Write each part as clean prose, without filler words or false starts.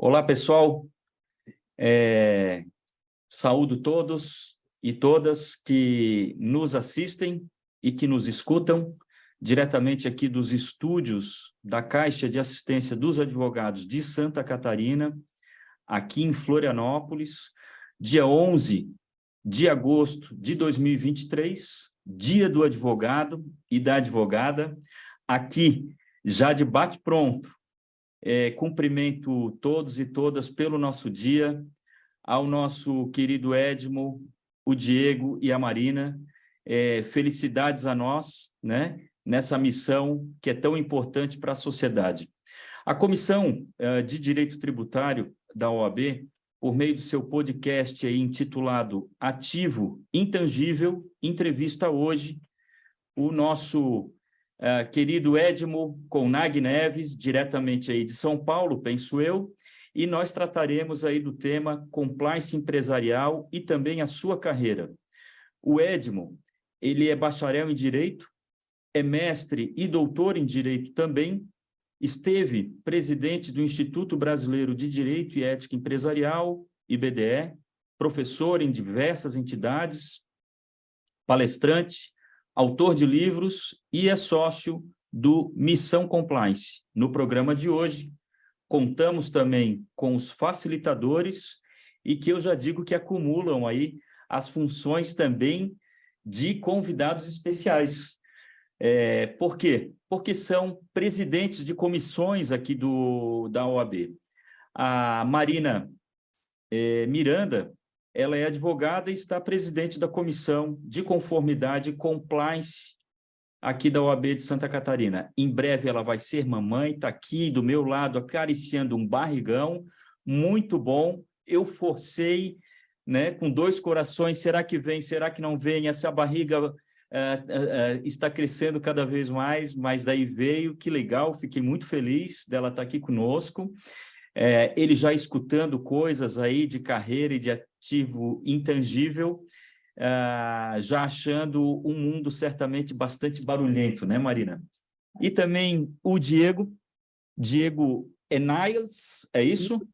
Olá, pessoal. Saúdo todos e todas que nos assistem e que nos escutam diretamente aqui dos estúdios da Caixa de Assistência dos Advogados de Santa Catarina, aqui em Florianópolis, dia 11 de agosto de 2023, Dia do Advogado e da Advogada, aqui já de bate-pronto. Cumprimento todos e todas pelo nosso dia, ao nosso querido Edmo, o Diego e a Marina. Felicidades a nós, né, nessa missão que é tão importante para a sociedade. A Comissão de Direito Tributário da OAB, por meio do seu podcast aí, intitulado Ativo Intangível, entrevista hoje o nosso querido Edmo Conag Neves, diretamente aí de São Paulo, penso eu, e nós trataremos aí do tema compliance empresarial e também a sua carreira. O Edmo, ele é bacharel em Direito, é mestre e doutor em Direito também, esteve presidente do Instituto Brasileiro de Direito e Ética Empresarial, IBDE, professor em diversas entidades, palestrante, autor de livros e é sócio do Missão Compliance. No programa de hoje, contamos também com os facilitadores e que eu já digo que acumulam aí as funções também de convidados especiais. Por quê? Porque são presidentes de comissões aqui da OAB. A Marina Miranda, ela é advogada e está presidente da Comissão de Conformidade e Compliance aqui da OAB de Santa Catarina. Em breve ela vai ser mamãe, está aqui do meu lado acariciando um barrigão, muito bom. Eu forcei, né, com dois corações, será que vem, será que não vem? Essa barriga está crescendo cada vez mais, mas daí veio, que legal, fiquei muito feliz dela estar aqui conosco. Ele já escutando coisas aí de carreira e de ativo intangível, já achando um mundo certamente bastante barulhento, né, Marina? E também o Diego Niels, é isso?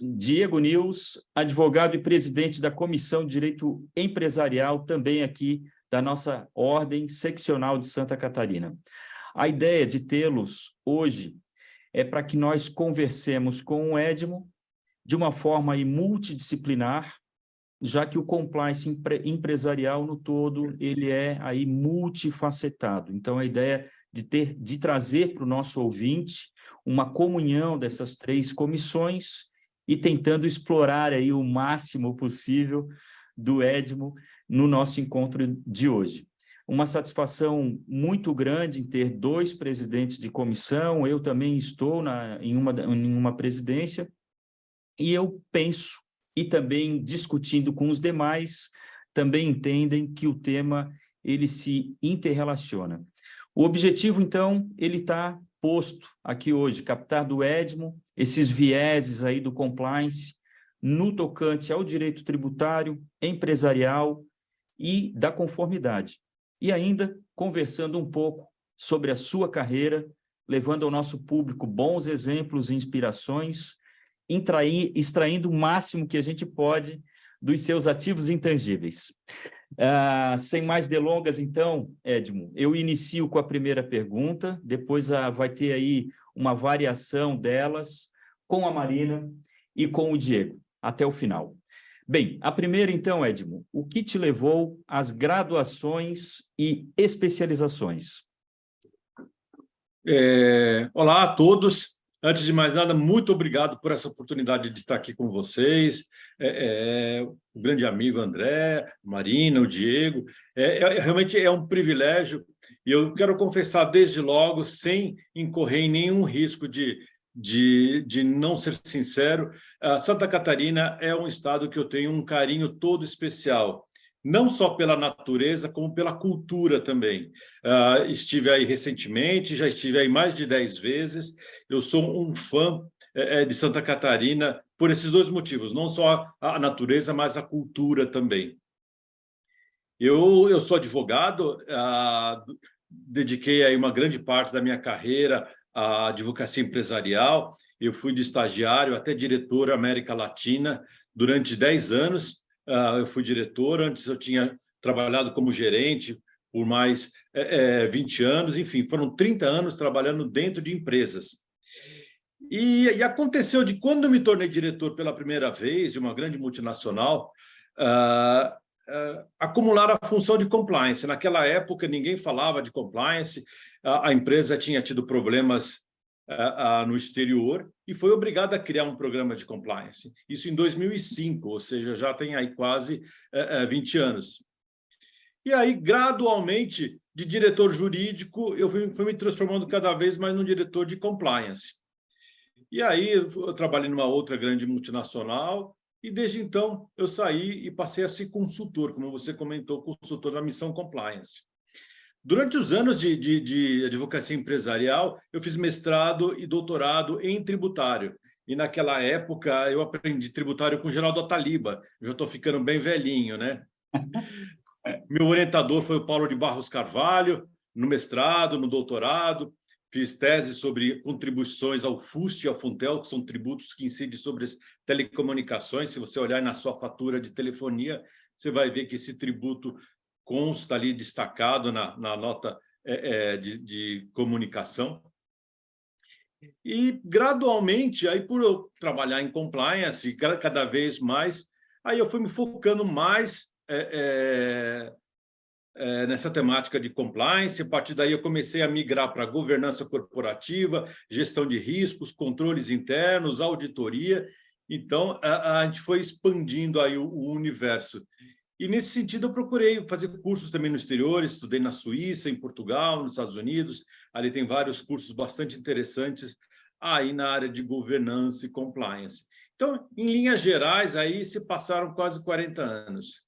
Diego Niels, advogado e presidente da Comissão de Direito Empresarial, também aqui da nossa Ordem Seccional de Santa Catarina. A ideia de tê-los hoje é para que nós conversemos com o Edmo de uma forma aí multidisciplinar, já que o compliance empresarial no todo, ele é aí multifacetado. Então, a ideia de trazer para o nosso ouvinte uma comunhão dessas três comissões e tentando explorar aí o máximo possível do Edmo no nosso encontro de hoje. Uma satisfação muito grande em ter dois presidentes de comissão, eu também estou em uma presidência, e eu penso, e também discutindo com os demais, também entendem que o tema ele se interrelaciona. O objetivo, então, ele está posto aqui hoje, captar do Edmo esses vieses aí do compliance no tocante ao direito tributário, empresarial e da conformidade. E ainda conversando um pouco sobre a sua carreira, levando ao nosso público bons exemplos e inspirações, extraindo o máximo que a gente pode dos seus ativos intangíveis. Sem mais delongas, então, Edmo, eu inicio com a primeira pergunta, depois vai ter aí uma variação delas com a Marina e com o Diego, até o final. Bem, a primeira, então, Edmo, o que te levou às graduações e especializações? Olá a todos. Antes de mais nada, muito obrigado por essa oportunidade de estar aqui com vocês, o grande amigo André, Marina, o Diego. Realmente é um privilégio e eu quero confessar desde logo, sem incorrer em nenhum risco de não ser sincero, Santa Catarina é um estado que eu tenho um carinho todo especial, não só pela natureza, como pela cultura também. Estive aí recentemente, já estive aí mais de 10 vezes. Eu sou um fã de Santa Catarina por esses dois motivos, não só a natureza, mas a cultura também. Eu sou advogado, dediquei aí uma grande parte da minha carreira à advocacia empresarial eu fui de estagiário até diretor América Latina durante 10 anos. Eu fui diretor, antes eu tinha trabalhado como gerente por mais 20 anos, enfim, foram 30 anos trabalhando dentro de empresas. E aconteceu de quando eu me tornei diretor pela primeira vez de uma grande multinacional, acumular a função de compliance. Naquela época, ninguém falava de compliance, a empresa tinha tido problemas no exterior e foi obrigada a criar um programa de compliance. Isso em 2005, ou seja, já tem aí quase 20 anos. E aí, gradualmente, de diretor jurídico, eu fui me transformando cada vez mais num diretor de compliance. E aí, eu trabalhei numa outra grande multinacional, e desde então eu saí e passei a ser consultor, como você comentou, consultor da Missão Compliance. Durante os anos de advocacia empresarial, eu fiz mestrado e doutorado em tributário. E naquela época eu aprendi tributário com o Geraldo Ataliba. Eu já estou ficando bem velhinho, né? Meu orientador foi o Paulo de Barros Carvalho, no mestrado, no doutorado. Fiz tese sobre contribuições ao FUST e ao Funtel, que são tributos que incidem sobre as telecomunicações. Se você olhar na sua fatura de telefonia, você vai ver que esse tributo consta ali destacado na nota de comunicação. E, gradualmente, aí por eu trabalhar em compliance, cada vez mais, aí eu fui me focando mais nessa temática de compliance. A partir daí eu comecei a migrar para governança corporativa, gestão de riscos, controles internos, auditoria. Então, a gente foi expandindo aí o universo. E, nesse sentido, eu procurei fazer cursos também no exterior, estudei na Suíça, em Portugal, nos Estados Unidos. Ali tem vários cursos bastante interessantes aí na área de governança e compliance. Então, em linhas gerais, aí se passaram quase 40 anos.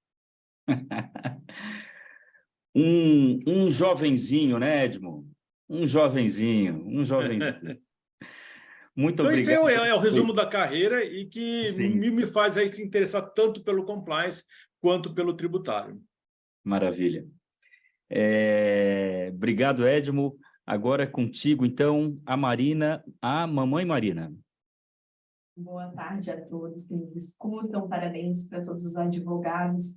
Um jovenzinho, né, Edmo? Um jovenzinho. Muito Então, esse obrigado. é o resumo da carreira e que Sim, me faz aí se interessar tanto pelo compliance quanto pelo tributário. maravilha. Obrigado, Edmo. Agora é contigo, então, a Marina, a mamãe Marina. Boa tarde a todos que nos escutam. Parabéns para todos os advogados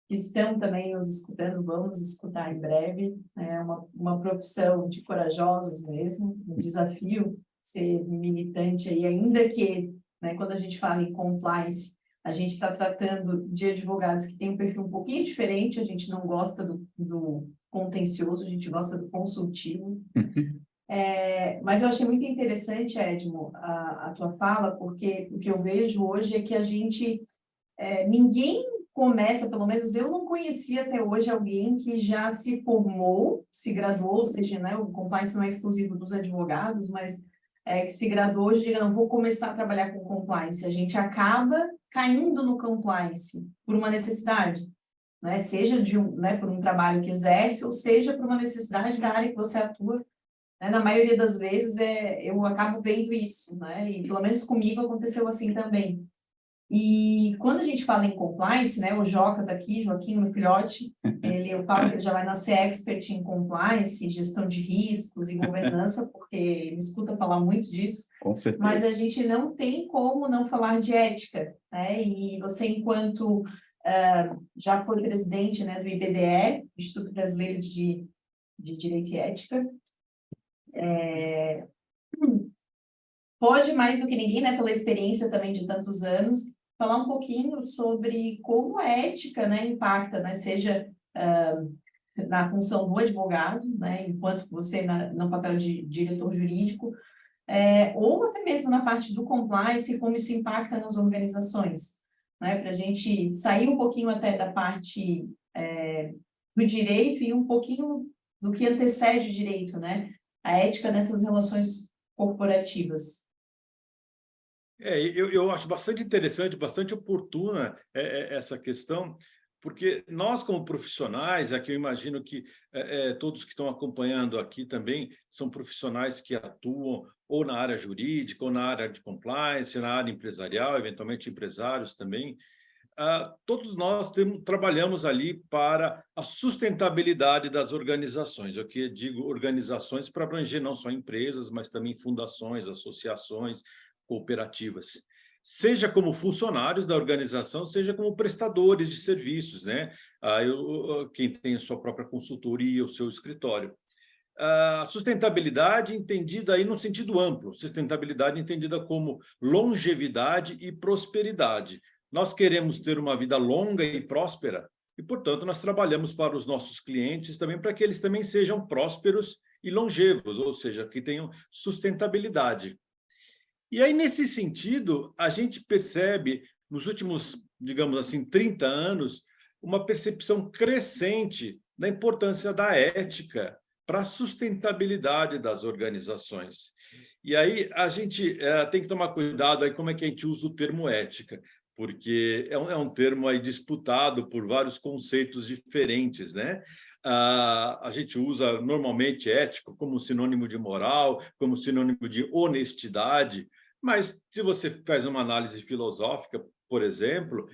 que estão também nos escutando. Vamos escutar em breve. É uma profissão de corajosos mesmo, um desafio ser militante aí, ainda que, né, quando a gente fala em compliance, a gente está tratando de advogados que têm um perfil um pouquinho diferente. A gente não gosta do contencioso, a gente gosta do consultivo. Mas eu achei muito interessante, Edmo, a tua fala, porque o que eu vejo hoje é que a gente, ninguém começa, pelo menos eu não conhecia até hoje alguém que já se formou, se graduou, ou seja, né, o compliance não é exclusivo dos advogados, mas que se graduou e diga, não, vou começar a trabalhar com compliance. A gente acaba caindo no compliance por uma necessidade, né, seja né, por um trabalho que exerce, ou seja por uma necessidade da área que você atua. Na maioria das vezes, eu acabo vendo isso, né? E pelo menos comigo aconteceu assim também. E quando a gente fala em compliance, né? O Joca está aqui, Joaquim, meu filhote, eu falo que ele já vai nascer expert em compliance, gestão de riscos e governança, porque ele escuta falar muito disso. Com certeza. Mas a gente não tem como não falar de ética, né? E você, enquanto já foi presidente, né, do IBDE, Instituto Brasileiro de Direito e Ética, pode mais do que ninguém, né, pela experiência também de tantos anos, falar um pouquinho sobre como a ética, né, impacta, né, seja na função do advogado, né, enquanto você no papel de diretor jurídico, ou até mesmo na parte do compliance e como isso impacta nas organizações, né, para a gente sair um pouquinho até da parte do direito e um pouquinho do que antecede o direito, né, a ética nessas relações corporativas. Eu acho bastante interessante, bastante oportuna essa questão, porque nós, como profissionais, aqui eu imagino que todos que estão acompanhando aqui também são profissionais que atuam ou na área jurídica, ou na área de compliance, na área empresarial, eventualmente empresários também. Todos nós trabalhamos ali para a sustentabilidade das organizações. Eu que digo organizações para abranger não só empresas, mas também fundações, associações, cooperativas, seja como funcionários da organização, seja como prestadores de serviços, né? Quem tem a sua própria consultoria, o seu escritório. A sustentabilidade entendida aí no sentido amplo, sustentabilidade entendida como longevidade e prosperidade. Nós queremos ter uma vida longa e próspera e, portanto, nós trabalhamos para os nossos clientes também para que eles também sejam prósperos e longevos, ou seja, que tenham sustentabilidade. E aí, nesse sentido, a gente percebe, nos últimos, digamos assim, 30 anos, uma percepção crescente da importância da ética para a sustentabilidade das organizações. E aí a gente tem que tomar cuidado aí como é que a gente usa o termo ética, porque é um termo aí disputado por vários conceitos diferentes, né? A gente usa normalmente ético como sinônimo de moral, como sinônimo de honestidade, mas se você faz uma análise filosófica, por exemplo,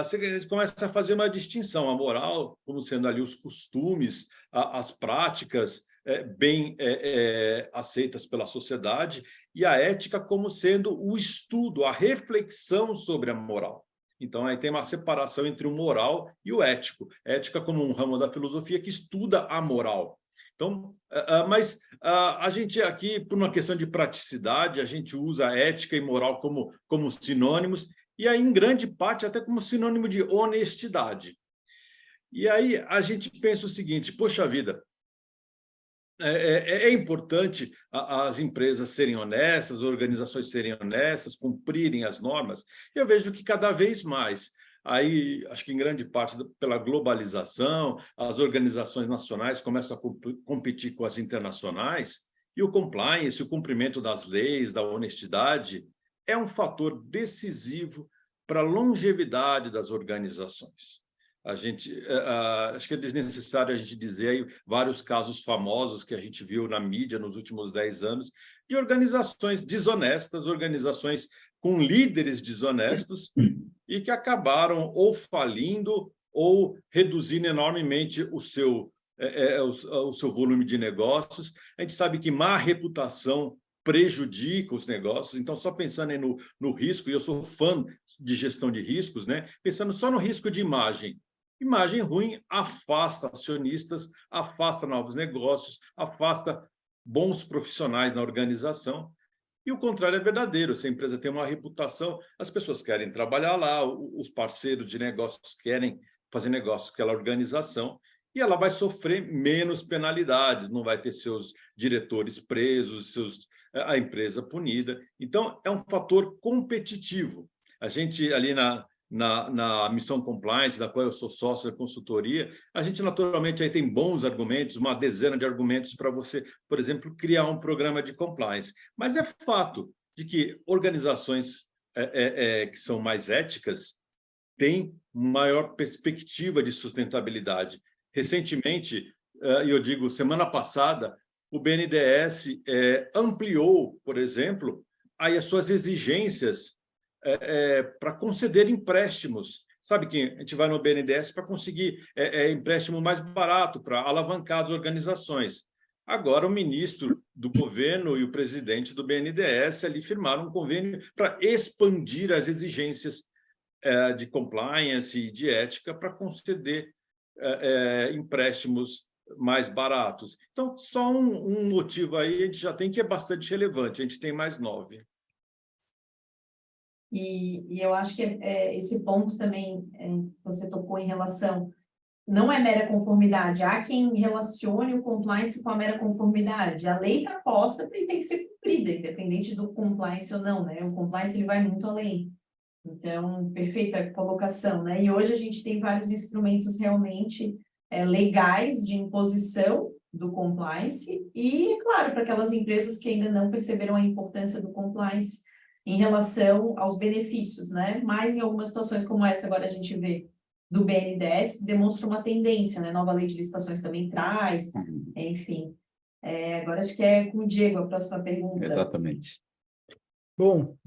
você começa a fazer uma distinção, a moral como sendo ali os costumes, as práticas bem aceitas pela sociedade, e a ética como sendo o estudo, a reflexão sobre a moral. Então, aí tem uma separação entre o moral e o ético. Ética como um ramo da filosofia que estuda a moral. Então, mas a gente aqui, por uma questão de praticidade, a gente usa ética e moral como sinônimos, e aí, em grande parte, até como sinônimo de honestidade. E aí a gente pensa o seguinte, poxa vida, é importante as empresas serem honestas, as organizações serem honestas, cumprirem as normas. Eu vejo que cada vez mais, aí acho que em grande parte pela globalização, as organizações nacionais começam a competir com as internacionais, e o compliance, o cumprimento das leis, da honestidade, é um fator decisivo para a longevidade das organizações. Acho que é desnecessário a gente dizer aí vários casos famosos que a gente viu na mídia nos últimos 10 anos de organizações desonestas, organizações com líderes desonestos e que acabaram ou falindo ou reduzindo enormemente o seu volume de negócios. A gente sabe que má reputação prejudica os negócios, então só pensando aí no risco, e eu sou fã de gestão de riscos, né? Pensando só no risco de imagem. Imagem ruim afasta acionistas, afasta novos negócios, afasta bons profissionais na organização, e o contrário é verdadeiro. Se a empresa tem uma reputação, as pessoas querem trabalhar lá, os parceiros de negócios querem fazer negócio com aquela organização, e ela vai sofrer menos penalidades, não vai ter seus diretores presos, a empresa punida. Então, é um fator competitivo. A gente, ali na Missão Compliance, da qual eu sou sócio da consultoria, a gente, naturalmente, aí tem bons argumentos, uma dezena de argumentos para você, por exemplo, criar um programa de compliance. Mas é fato de que organizações que são mais éticas têm maior perspectiva de sustentabilidade. Recentemente, eu digo, semana passada, o BNDES ampliou, por exemplo, aí as suas exigências para conceder empréstimos. Sabe que a gente vai no BNDES para conseguir empréstimo mais barato, para alavancar as organizações. Agora, o ministro do governo e o presidente do BNDES ali firmaram um convênio para expandir as exigências de compliance e de ética para conceder empréstimos mais baratos. Então, só um motivo aí a gente já tem que é bastante relevante, a gente tem mais 9. E eu acho que esse ponto também você tocou em relação, não é mera conformidade, há quem relacione o compliance com a mera conformidade. A lei está posta e tem que ser cumprida, independente do compliance ou não, né? O compliance ele vai muito além. Então, perfeita colocação, né? E hoje a gente tem vários instrumentos realmente legais de imposição do compliance e, claro, para aquelas empresas que ainda não perceberam a importância do compliance em relação aos benefícios, né? Mas em algumas situações como essa agora a gente vê do BNDES, que demonstra uma tendência, né? Nova lei de licitações também traz, enfim. Agora acho que é com o Diego a próxima pergunta. Exatamente. Bom,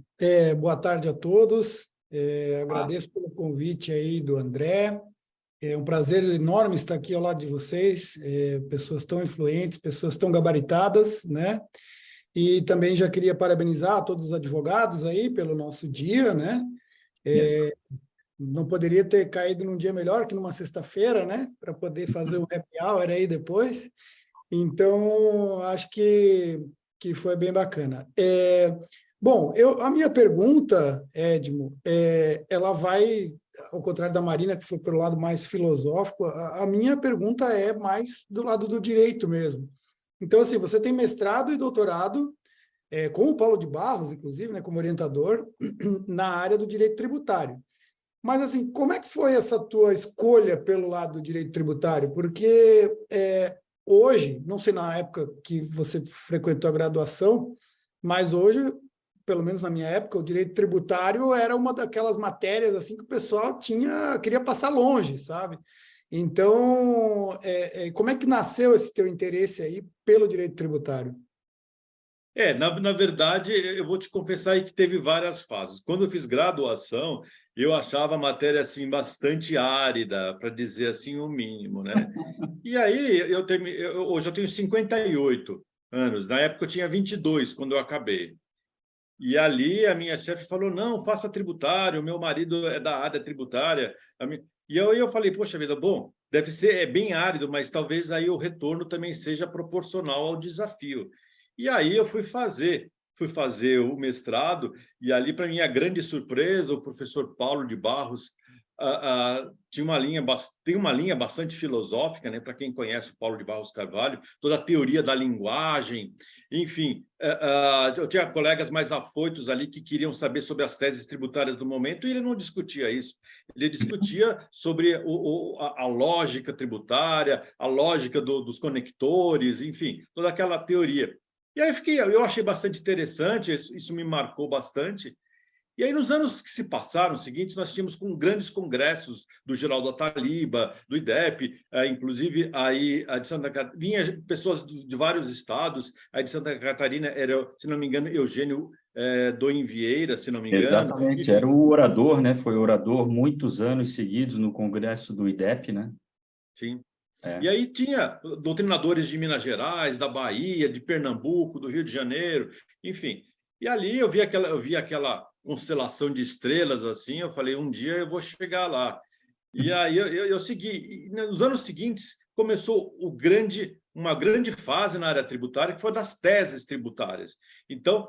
boa tarde a todos. Agradeço pelo convite aí do André. É um prazer enorme estar aqui ao lado de vocês, pessoas tão influentes, pessoas tão gabaritadas, né? E também já queria parabenizar todos os advogados aí pelo nosso dia, né? Não poderia ter caído num dia melhor que numa sexta-feira, né? Para poder fazer o happy hour aí depois. Então, acho que foi bem bacana. Bom, a minha pergunta, Edmo, ela vai, ao contrário da Marina, que foi pelo lado mais filosófico, a minha pergunta é mais do lado do direito mesmo. Então, assim, você tem mestrado e doutorado, com o Paulo de Barros, inclusive, né, como orientador, na área do direito tributário. Mas, assim, como é que foi essa tua escolha pelo lado do direito tributário? Porque hoje, não sei na época que você frequentou a graduação, mas hoje, pelo menos na minha época, o direito tributário era uma daquelas matérias assim que o pessoal queria passar longe, sabe? Então, como é que nasceu esse teu interesse aí pelo direito tributário? Na verdade, eu vou te confessar aí que teve várias fases. Quando eu fiz graduação, eu achava a matéria assim bastante árida, para dizer assim o mínimo, né? E aí hoje eu tenho 58 anos. Na época eu tinha 22 quando eu acabei. E ali a minha chefe falou: "Não, faça tributário, meu marido é da área tributária". E eu falei: "Poxa vida, bom, deve ser bem árido, mas talvez aí o retorno também seja proporcional ao desafio". E aí eu fui fazer o mestrado, e ali, para minha grande surpresa, o professor Paulo de Barros tinha tem uma linha bastante filosófica, né? Para quem conhece o Paulo de Barros Carvalho, toda a teoria da linguagem, enfim, eu tinha colegas mais afoitos ali que queriam saber sobre as teses tributárias do momento, e ele não discutia isso. Ele discutia sobre a lógica tributária, a lógica dos conectores, enfim, toda aquela teoria. E aí eu achei bastante interessante, isso me marcou bastante. E aí, nos anos que se passaram, seguintes, nós tínhamos grandes congressos do Geraldo Ataliba, do IDEP, inclusive aí a de Santa Catarina, vinha pessoas de vários estados, a de Santa Catarina era, se não me engano, Eugênio Doim Vieira, se não me engano. Exatamente, era o orador, né? Foi orador muitos anos seguidos no congresso do IDEP, né? Sim. É. E aí tinha doutrinadores de Minas Gerais, da Bahia, de Pernambuco, do Rio de Janeiro, enfim. E ali eu vi aquela constelação de estrelas assim, eu falei, um dia eu vou chegar lá. E aí eu segui. E nos anos seguintes começou uma grande fase na área tributária, que foi das teses tributárias. Então,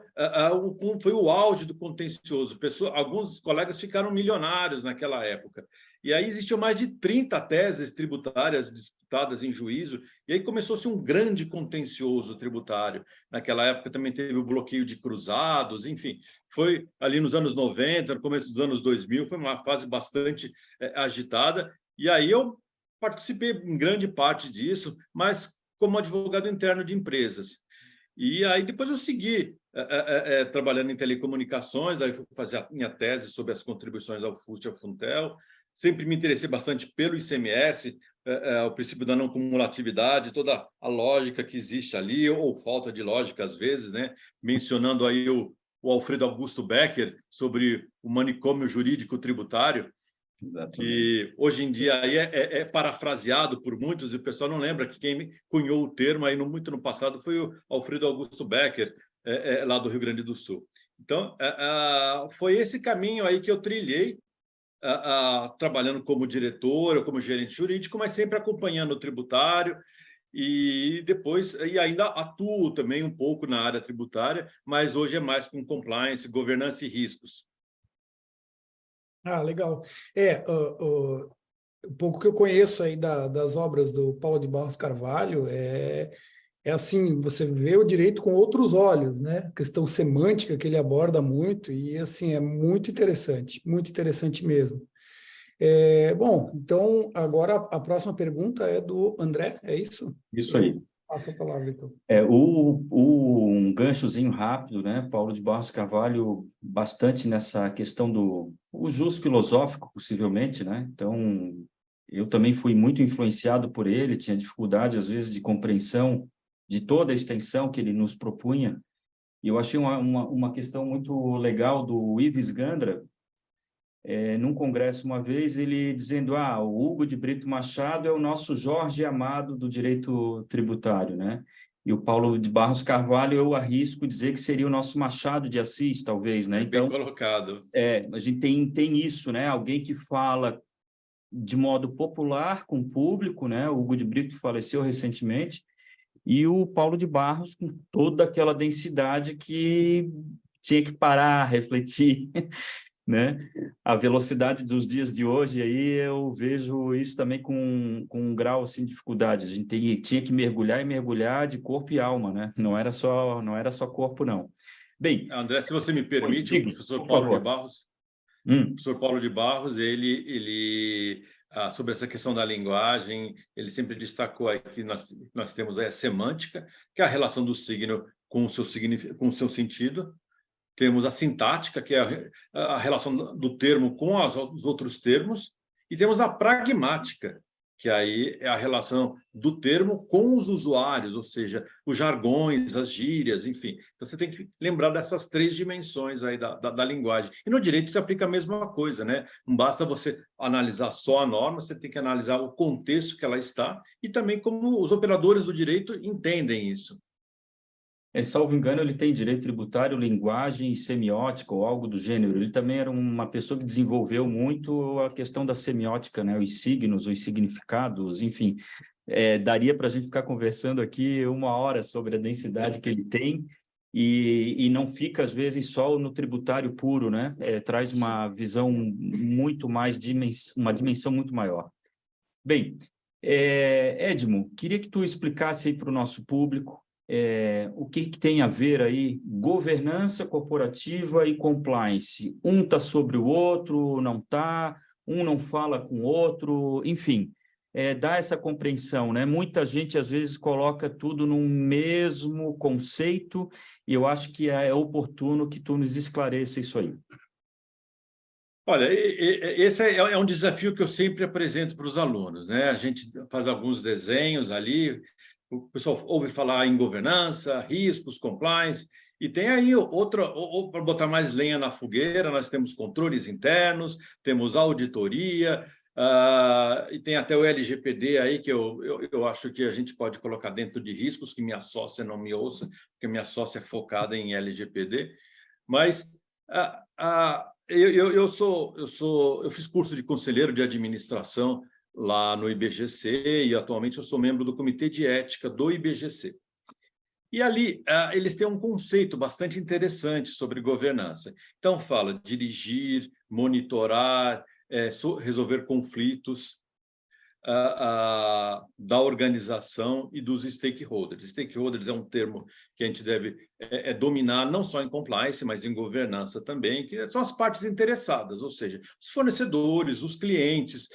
foi o auge do contencioso. Alguns colegas ficaram milionários naquela época. E aí existiam mais de 30 teses tributárias disputadas em juízo, e aí começou-se um grande contencioso tributário. Naquela época também teve o bloqueio de cruzados, enfim, foi ali nos anos 90, no começo dos anos 2000, foi uma fase bastante agitada, e aí eu participei em grande parte disso, mas como advogado interno de empresas. E aí depois eu segui trabalhando em telecomunicações, aí fui fazer a minha tese sobre as contribuições ao FUST e ao Funtel. Sempre me interessei bastante pelo ICMS, o princípio da não cumulatividade, toda a lógica que existe ali, ou falta de lógica às vezes, né? Mencionando aí o Alfredo Augusto Becker sobre o manicômio jurídico tributário, Exatamente. que hoje em dia aí é parafraseado por muitos, e o pessoal não lembra que quem cunhou o termo aí muito no passado foi o Alfredo Augusto Becker, lá do Rio Grande do Sul. Então, foi esse caminho aí que eu trilhei, trabalhando como diretor ou como gerente jurídico, mas sempre acompanhando o tributário, e ainda atuo também um pouco na área tributária, mas hoje é mais com compliance, governança e riscos. Ah, legal. O pouco que eu conheço aí das obras do Paulo de Barros Carvalho é assim, você vê o direito com outros olhos, né? A questão semântica que ele aborda muito e assim é muito interessante mesmo. Bom, então agora a próxima pergunta é do André, é isso? Isso aí. Passo a palavra, então. Um ganchozinho rápido, né? Paulo de Barros Carvalho, bastante nessa questão o jus filosófico, possivelmente, né? Então, eu também fui muito influenciado por ele, tinha dificuldade, às vezes, de compreensão de toda a extensão que ele nos propunha. E eu achei uma questão muito legal do Ives Gandra, num congresso uma vez, ele dizendo, o Hugo de Brito Machado é o nosso Jorge Amado do direito tributário, né? E o Paulo de Barros Carvalho, eu arrisco dizer que seria o nosso Machado de Assis, talvez, né? Bem Então, colocado. a gente tem isso, né? Alguém que fala de modo popular com o público, né? O Hugo de Brito, que faleceu recentemente, e o Paulo de Barros com toda aquela densidade que tinha que parar, refletir, né? A velocidade dos dias de hoje, aí eu vejo isso também com um grau assim, de dificuldade. A gente tinha que mergulhar e mergulhar de corpo e alma, né? Não era só corpo, não. Bem, André, se você me permite, o diga, professor por Paulo de favor. Barros, sobre essa questão da linguagem, ele sempre destacou aí que nós temos aí a semântica, que é a relação do signo com o seu sentido. Temos a sintática, que é a relação do termo com os outros termos, e temos a pragmática, que aí é a relação do termo com os usuários, ou seja, os jargões, as gírias, enfim. Então, você tem que lembrar dessas 3 dimensões aí da linguagem. E no direito se aplica a mesma coisa, né? Não basta você analisar só a norma, você tem que analisar o contexto que ela está e também como os operadores do direito entendem isso. Salvo engano, ele tem direito tributário, linguagem e semiótica, ou algo do gênero. Ele também era uma pessoa que desenvolveu muito a questão da semiótica, né? Os signos, os significados, enfim. Daria para a gente ficar conversando aqui 1 hora sobre a densidade que ele tem, e não fica, às vezes, só no tributário puro, né? Traz uma visão muito mais, uma dimensão muito maior. Bem, Edmo, queria que tu explicasse aí para o nosso público o que tem a ver aí governança corporativa e compliance. Um está sobre o outro, não está, um não fala com o outro, enfim, dá essa compreensão, né? Muita gente, às vezes, coloca tudo num mesmo conceito, e eu acho que é oportuno que tu nos esclareça isso aí. Olha, esse é um desafio que eu sempre apresento para os alunos, né? A gente faz alguns desenhos ali, o pessoal ouve falar em governança, riscos, compliance, e tem aí outra, ou para botar mais lenha na fogueira, nós temos controles internos, temos auditoria, e tem até o LGPD aí, que eu acho que a gente pode colocar dentro de riscos, que minha sócia não me ouça, porque minha sócia é focada em LGPD, mas eu fiz curso de conselheiro de administração lá no IBGC e atualmente eu sou membro do comitê de ética do IBGC. E ali eles têm um conceito bastante interessante sobre governança. Então fala dirigir, monitorar, resolver conflitos da organização e dos stakeholders. Stakeholders é um termo que a gente deve dominar não só em compliance, mas em governança também, que são as partes interessadas, ou seja, os fornecedores, os clientes,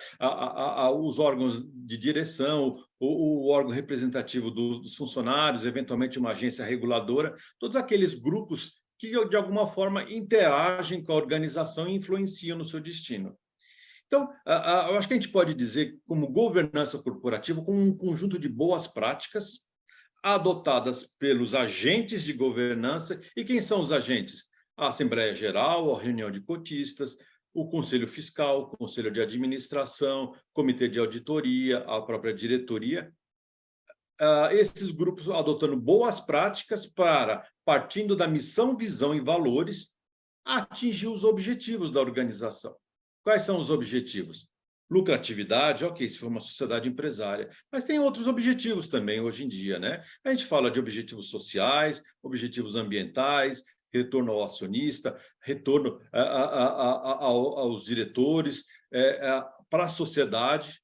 os órgãos de direção, o órgão representativo dos funcionários, eventualmente uma agência reguladora, todos aqueles grupos que, de alguma forma, interagem com a organização e influenciam no seu destino. Então, eu acho que a gente pode dizer como governança corporativa como um conjunto de boas práticas adotadas pelos agentes de governança. E quem são os agentes? A Assembleia Geral, a reunião de cotistas, o Conselho Fiscal, o Conselho de Administração, Comitê de Auditoria, a própria diretoria. Esses grupos adotando boas práticas para, partindo da missão, visão e valores, atingir os objetivos da organização. Quais são os objetivos? Lucratividade, ok, se for uma sociedade empresária, mas tem outros objetivos também hoje em dia, né? A gente fala de objetivos sociais, objetivos ambientais, retorno ao acionista, retorno aos diretores, para a sociedade.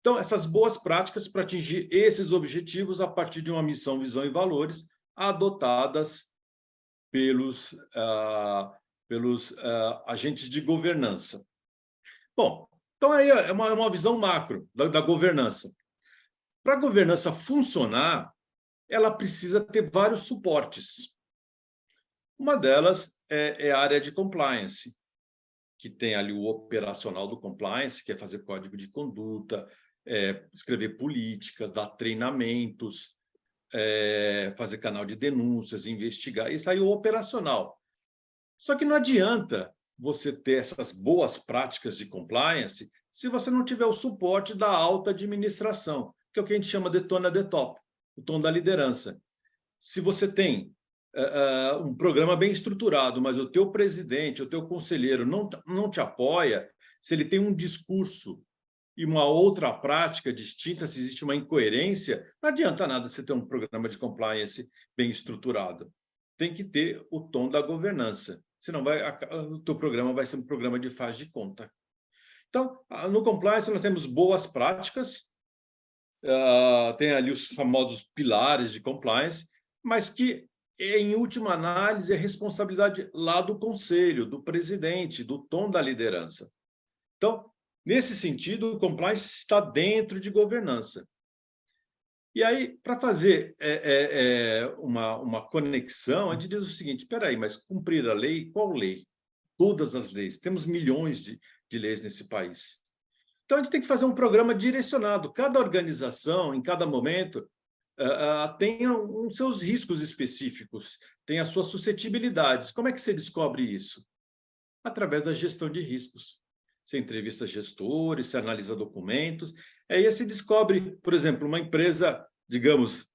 Então, essas boas práticas para atingir esses objetivos a partir de uma missão, visão e valores adotadas pelos agentes de governança. Bom, então aí é uma visão macro da governança. Para a governança funcionar, ela precisa ter vários suportes. Uma delas é a área de compliance, que tem ali o operacional do compliance, que é fazer código de conduta, escrever políticas, dar treinamentos, fazer canal de denúncias, investigar. Isso aí é o operacional. Só que não adianta você ter essas boas práticas de compliance se você não tiver o suporte da alta administração, que é o que a gente chama de tona de top, o tom da liderança. se você tem um programa bem estruturado, mas o teu presidente, o teu conselheiro não te apoia, se ele tem um discurso e uma outra prática distinta, se existe uma incoerência, não adianta nada você ter um programa de compliance bem estruturado. Tem que ter o tom da governança, senão o teu programa vai ser um programa de faz de conta. Então, no compliance nós temos boas práticas, tem ali os famosos pilares de compliance, mas que, em última análise, é responsabilidade lá do conselho, do presidente, do tom da liderança. Então, nesse sentido, o compliance está dentro de governança. E aí, para fazer uma conexão, a gente diz o seguinte, espera aí, mas cumprir a lei, qual lei? Todas as leis. Temos milhões de leis nesse país. Então, a gente tem que fazer um programa direcionado. Cada organização, em cada momento, tem os seus riscos específicos, tem as suas suscetibilidades. Como é que você descobre isso? Através da gestão de riscos. Você entrevista gestores, você analisa documentos, aí você descobre, por exemplo, uma empresa, digamos,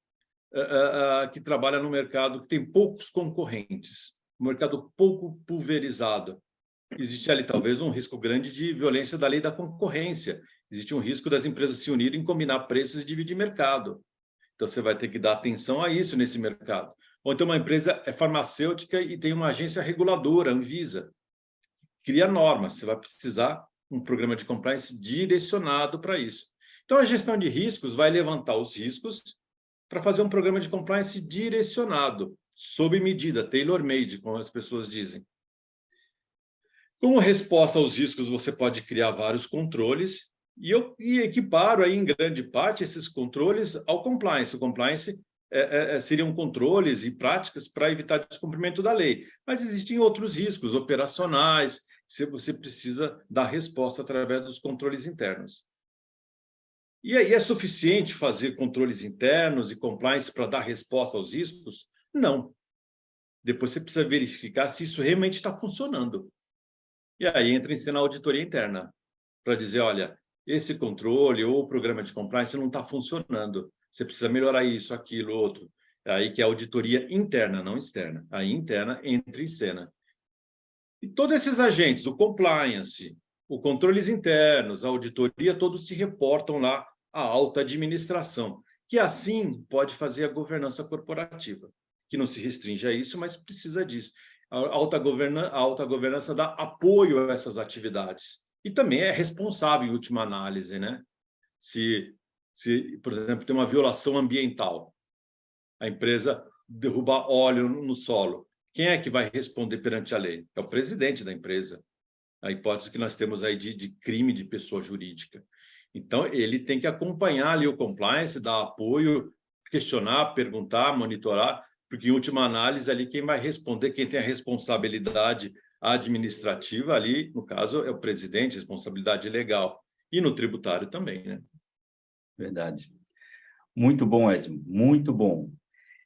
que trabalha no mercado que tem poucos concorrentes, um mercado pouco pulverizado. Existe ali talvez um risco grande de violência da lei da concorrência, existe um risco das empresas se unirem, combinar preços e dividir mercado. Então, você vai ter que dar atenção a isso nesse mercado. Ou então uma empresa é farmacêutica e tem uma agência reguladora, Anvisa, cria normas, você vai precisar um programa de compliance direcionado para isso. Então, a gestão de riscos vai levantar os riscos para fazer um programa de compliance direcionado, sob medida, tailor-made, como as pessoas dizem. Como resposta aos riscos, você pode criar vários controles e equiparo aí, em grande parte, esses controles ao compliance. O compliance seriam controles e práticas para evitar descumprimento da lei. Mas existem outros riscos operacionais, se você precisa dar resposta através dos controles internos. E aí, é suficiente fazer controles internos e compliance para dar resposta aos riscos? Não. Depois você precisa verificar se isso realmente está funcionando. E aí entra em cena a auditoria interna, para dizer, olha, esse controle ou programa de compliance não está funcionando. Você precisa melhorar isso, aquilo, outro. É aí que é a auditoria interna, não externa. Aí interna entra em cena. E todos esses agentes, o compliance, os controles internos, a auditoria, todos se reportam lá à alta administração, que assim pode fazer a governança corporativa, que não se restringe a isso, mas precisa disso. A alta governança dá apoio a essas atividades. E também é responsável, em última análise, né? Se, por exemplo, tem uma violação ambiental, a empresa derrubar óleo no solo, quem é que vai responder perante a lei? É o presidente da empresa. A hipótese que nós temos aí de crime de pessoa jurídica. Então, ele tem que acompanhar ali o compliance, dar apoio, questionar, perguntar, monitorar, porque, em última análise, ali quem vai responder, quem tem a responsabilidade administrativa ali, no caso, é o presidente, responsabilidade legal. E no tributário também, né? Verdade. Muito bom, Edmo, muito bom.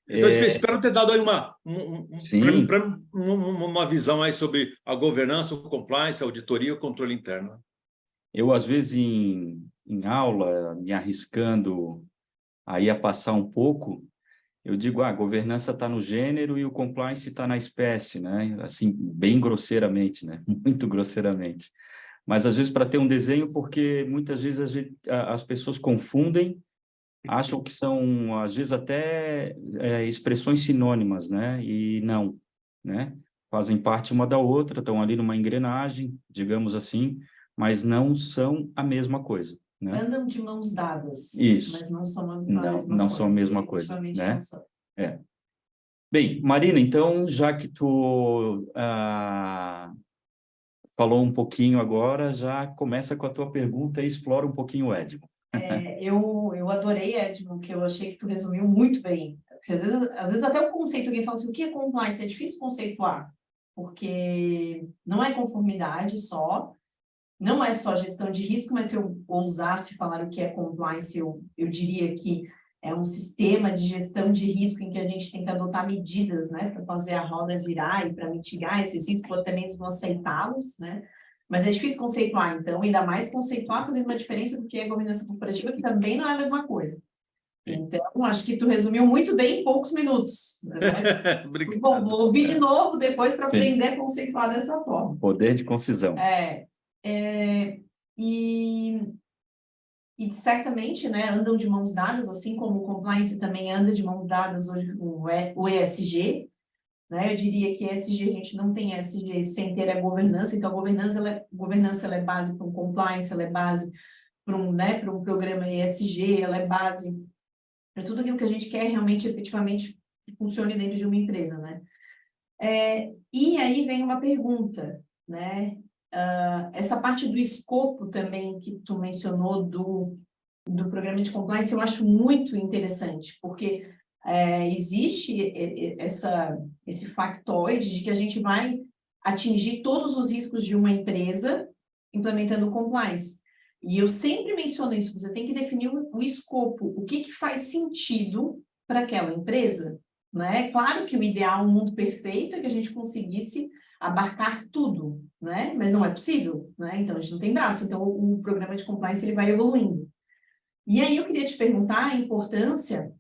Então, espero ter dado aí uma visão aí sobre a governança, o compliance, a auditoria e o controle interno. Eu, às vezes, em aula, me arriscando aí a passar um pouco, eu digo, a governança está no gênero e o compliance está na espécie, né? Assim, bem grosseiramente, né? Muito grosseiramente. Mas, às vezes, para ter um desenho, porque muitas vezes as pessoas confundem, acham que são, às vezes, até expressões sinônimas, né? E não, né? Fazem parte uma da outra, estão ali numa engrenagem, digamos assim, mas não são a mesma coisa, né? Andam de mãos dadas, Isso. mas não são Não são a mesma coisa, né? É. Bem, Marina, então, já que tu falou um pouquinho agora, já começa com a tua pergunta e explora um pouquinho o Edmo. Eu adorei, Edmo, que eu achei que tu resumiu muito bem. Porque às vezes até o conceito, alguém fala assim, o que é compliance? É difícil conceituar, porque não é conformidade só, não é só gestão de risco, mas se eu ousasse falar o que é compliance, eu diria que é um sistema de gestão de risco em que a gente tem que adotar medidas, né, para fazer a roda virar e para mitigar esses riscos, ou até mesmo aceitá-los, né? Mas é difícil conceituar, então, ainda mais conceituar fazendo uma diferença do que é governança corporativa, que também não é a mesma coisa. Então, acho que tu resumiu muito bem em poucos minutos. Né? Obrigado. Bom, vou ouvir de novo depois para Sim. aprender a conceituar dessa forma. Poder de concisão. E certamente, né, andam de mãos dadas, assim como o compliance também anda de mãos dadas hoje com o ESG, né? Eu diria que ESG, a gente não tem ESG sem ter a governança, então a governança ela é base para um compliance, ela é base para um programa ESG, ela é base para tudo aquilo que a gente quer realmente, efetivamente, que funcione dentro de uma empresa, né? E aí vem uma pergunta, né? Essa parte do escopo também que tu mencionou do programa de compliance, eu acho muito interessante, porque existe esse factoide de que a gente vai atingir todos os riscos de uma empresa implementando o compliance. E eu sempre menciono isso, você tem que definir o escopo, o que faz sentido para aquela empresa, né? Claro que o ideal, um mundo perfeito, é que a gente conseguisse abarcar tudo, né? Mas não é possível, né? Então, a gente não tem braço. Então, o programa de compliance ele vai evoluindo. E aí, eu queria te perguntar a importância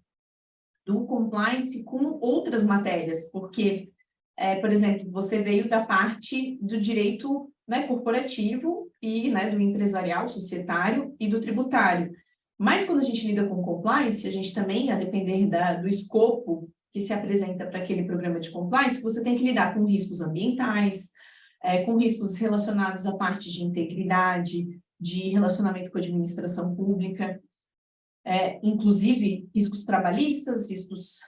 do compliance com outras matérias, porque, por exemplo, você veio da parte do direito, né, corporativo e, né, do empresarial, societário e do tributário. Mas, quando a gente lida com compliance, a gente também, a depender do escopo que se apresenta para aquele programa de compliance, você tem que lidar com riscos ambientais, com riscos relacionados à parte de integridade, de relacionamento com a administração pública, inclusive riscos trabalhistas, riscos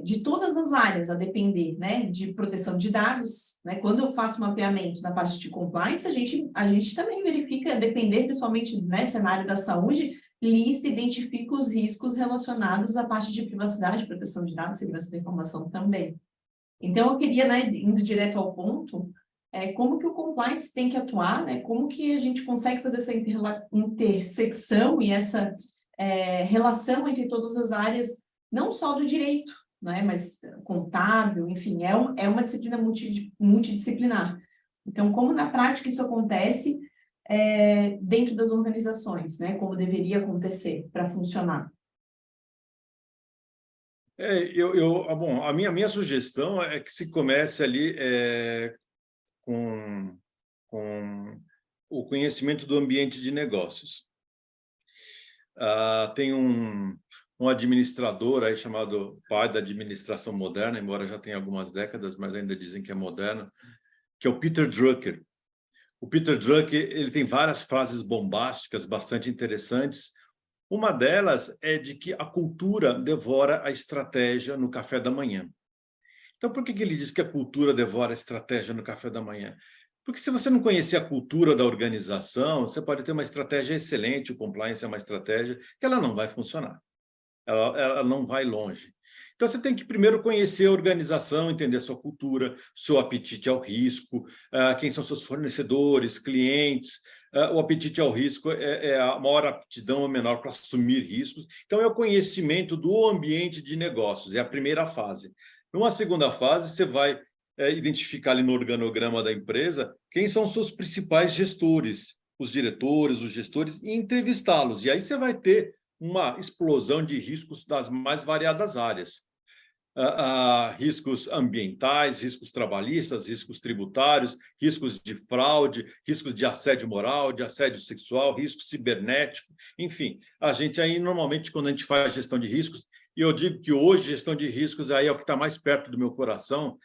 de todas as áreas, a depender, né, de proteção de dados, né? Quando eu faço mapeamento na parte de compliance, a gente também verifica, a depender, principalmente, né, cenário da saúde, lista e identifica os riscos relacionados à parte de privacidade, proteção de dados, segurança da informação também. Então, eu queria, né, indo direto ao ponto, como que o compliance tem que atuar, né? Como que a gente consegue fazer essa intersecção e essa relação entre todas as áreas, não só do direito, né, mas contábil, enfim, é uma disciplina multidisciplinar. Então, como na prática isso acontece dentro das organizações, né, como deveria acontecer para funcionar? Bom, a minha sugestão é que se comece ali com o conhecimento do ambiente de negócios. Tem um administrador aí chamado pai da administração moderna, embora já tenha algumas décadas, mas ainda dizem que é moderno, que é o Peter Drucker. O Peter Drucker ele tem várias frases bombásticas, bastante interessantes. Uma delas é de que a cultura devora a estratégia no café da manhã. Então, por que ele diz que a cultura devora a estratégia no café da manhã? Porque se você não conhecer a cultura da organização, você pode ter uma estratégia excelente, o compliance é uma estratégia que ela não vai funcionar, ela não vai longe. Então, você tem que primeiro conhecer a organização, entender a sua cultura, seu apetite ao risco, quem são seus fornecedores, clientes. O apetite ao risco é a maior aptidão ou menor para assumir riscos. Então, é o conhecimento do ambiente de negócios, é a primeira fase. Numa segunda fase, você vai identificar ali no organograma da empresa quem são os seus principais gestores, os diretores, os gestores, e entrevistá-los. E aí você vai ter uma explosão de riscos das mais variadas áreas. Riscos ambientais, riscos trabalhistas, riscos tributários, riscos de fraude, riscos de assédio moral, de assédio sexual, risco cibernético, enfim. A gente aí, normalmente, quando a gente faz gestão de riscos, e eu digo que hoje gestão de riscos aí é o que está mais perto do meu coração,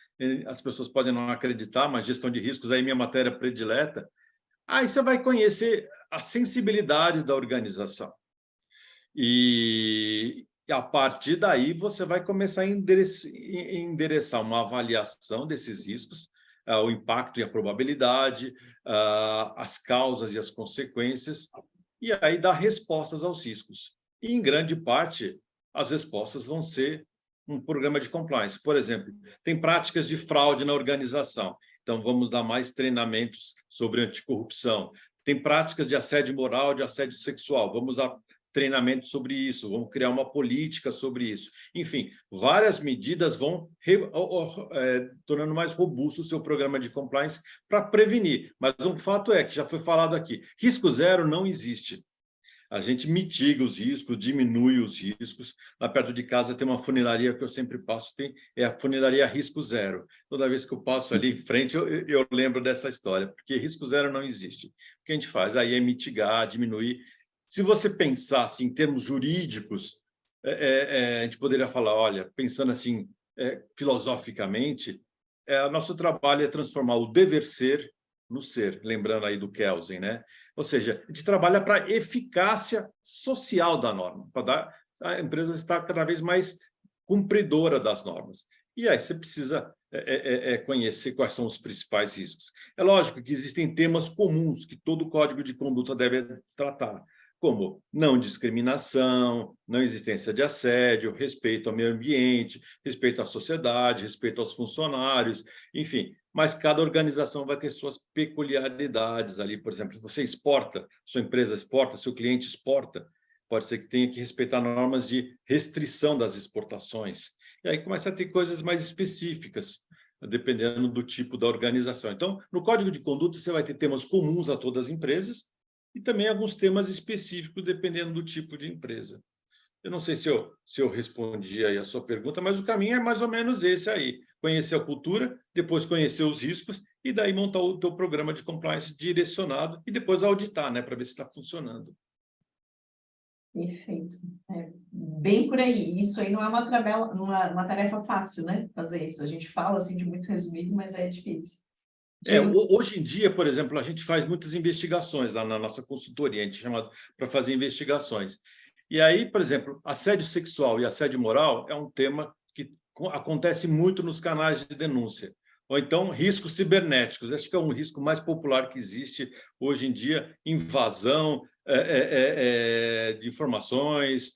as pessoas podem não acreditar, mas gestão de riscos aí é minha matéria predileta. Aí você vai conhecer as sensibilidades da organização. E a partir daí você vai começar a endereçar uma avaliação desses riscos, o impacto e a probabilidade, as causas e as consequências, e aí dar respostas aos riscos. E, em grande parte, as respostas vão ser um programa de compliance. Por exemplo, tem práticas de fraude na organização, então vamos dar mais treinamentos sobre anticorrupção. Tem práticas de assédio moral, de assédio sexual, vamos dar treinamento sobre isso, vamos criar uma política sobre isso. Enfim, várias medidas vão tornando mais robusto o seu programa de compliance para prevenir. Mas um fato é que já foi falado aqui, risco zero não existe. A gente mitiga os riscos, diminui os riscos. Lá perto de casa tem uma funilaria que eu sempre passo, é a funilaria Risco Zero. Toda vez que eu passo ali em frente, eu lembro dessa história, porque risco zero não existe. O que a gente faz aí é mitigar, diminuir. Se você pensasse em termos jurídicos, a gente poderia falar, olha, pensando assim, filosoficamente, nosso trabalho é transformar o dever ser no ser, lembrando aí do Kelsen, né? Ou seja, a gente trabalha para a eficácia social da norma, para dar a empresa estar cada vez mais cumpridora das normas. E aí você precisa conhecer quais são os principais riscos. É lógico que existem temas comuns que todo código de conduta deve tratar, como não discriminação, não existência de assédio, respeito ao meio ambiente, respeito à sociedade, respeito aos funcionários, enfim. Mas cada organização vai ter suas peculiaridades ali. Por exemplo, você exporta, sua empresa exporta, seu cliente exporta, pode ser que tenha que respeitar normas de restrição das exportações. E aí começa a ter coisas mais específicas, dependendo do tipo da organização. Então, no Código de Conduta, você vai ter temas comuns a todas as empresas, e também alguns temas específicos, dependendo do tipo de empresa. Eu não sei se eu respondi aí a sua pergunta, mas o caminho é mais ou menos esse aí. Conhecer a cultura, depois conhecer os riscos, e daí montar o teu programa de compliance direcionado, e depois auditar, né, para ver se está funcionando. Perfeito. Bem por aí. Isso aí não é uma tarefa fácil, né? Fazer isso. A gente fala assim de muito resumido, mas é difícil. Hoje em dia, por exemplo, a gente faz muitas investigações lá na nossa consultoria, a gente chama para fazer investigações. E aí, por exemplo, assédio sexual e assédio moral é um tema que acontece muito nos canais de denúncia. Ou então, riscos cibernéticos. Acho que é um risco mais popular que existe hoje em dia, invasão de informações,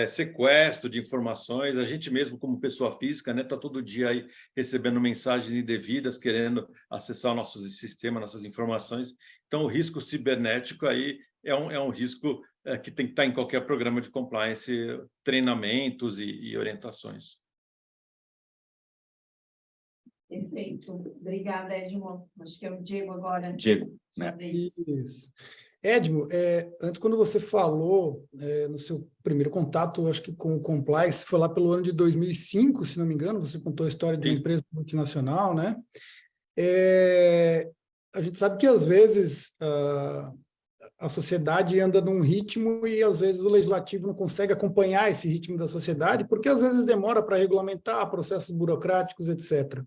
sequestro de informações. A gente mesmo, como pessoa física, né, está todo dia aí recebendo mensagens indevidas, querendo acessar o nosso sistema, nossas informações. Então, o risco cibernético aí é um risco que tem que estar em qualquer programa de compliance, treinamentos e orientações. Perfeito. Obrigada, Edmo. Acho que é o Diego agora. Diego, Sua vez. Isso. Edmo, antes, quando você falou no seu primeiro contato, acho que com o Compliance, foi lá pelo ano de 2005, se não me engano, você contou a história de uma empresa multinacional, né? A gente sabe que, às vezes, a sociedade anda num ritmo e, às vezes, o legislativo não consegue acompanhar esse ritmo da sociedade, porque, às vezes, demora para regulamentar processos burocráticos, etc.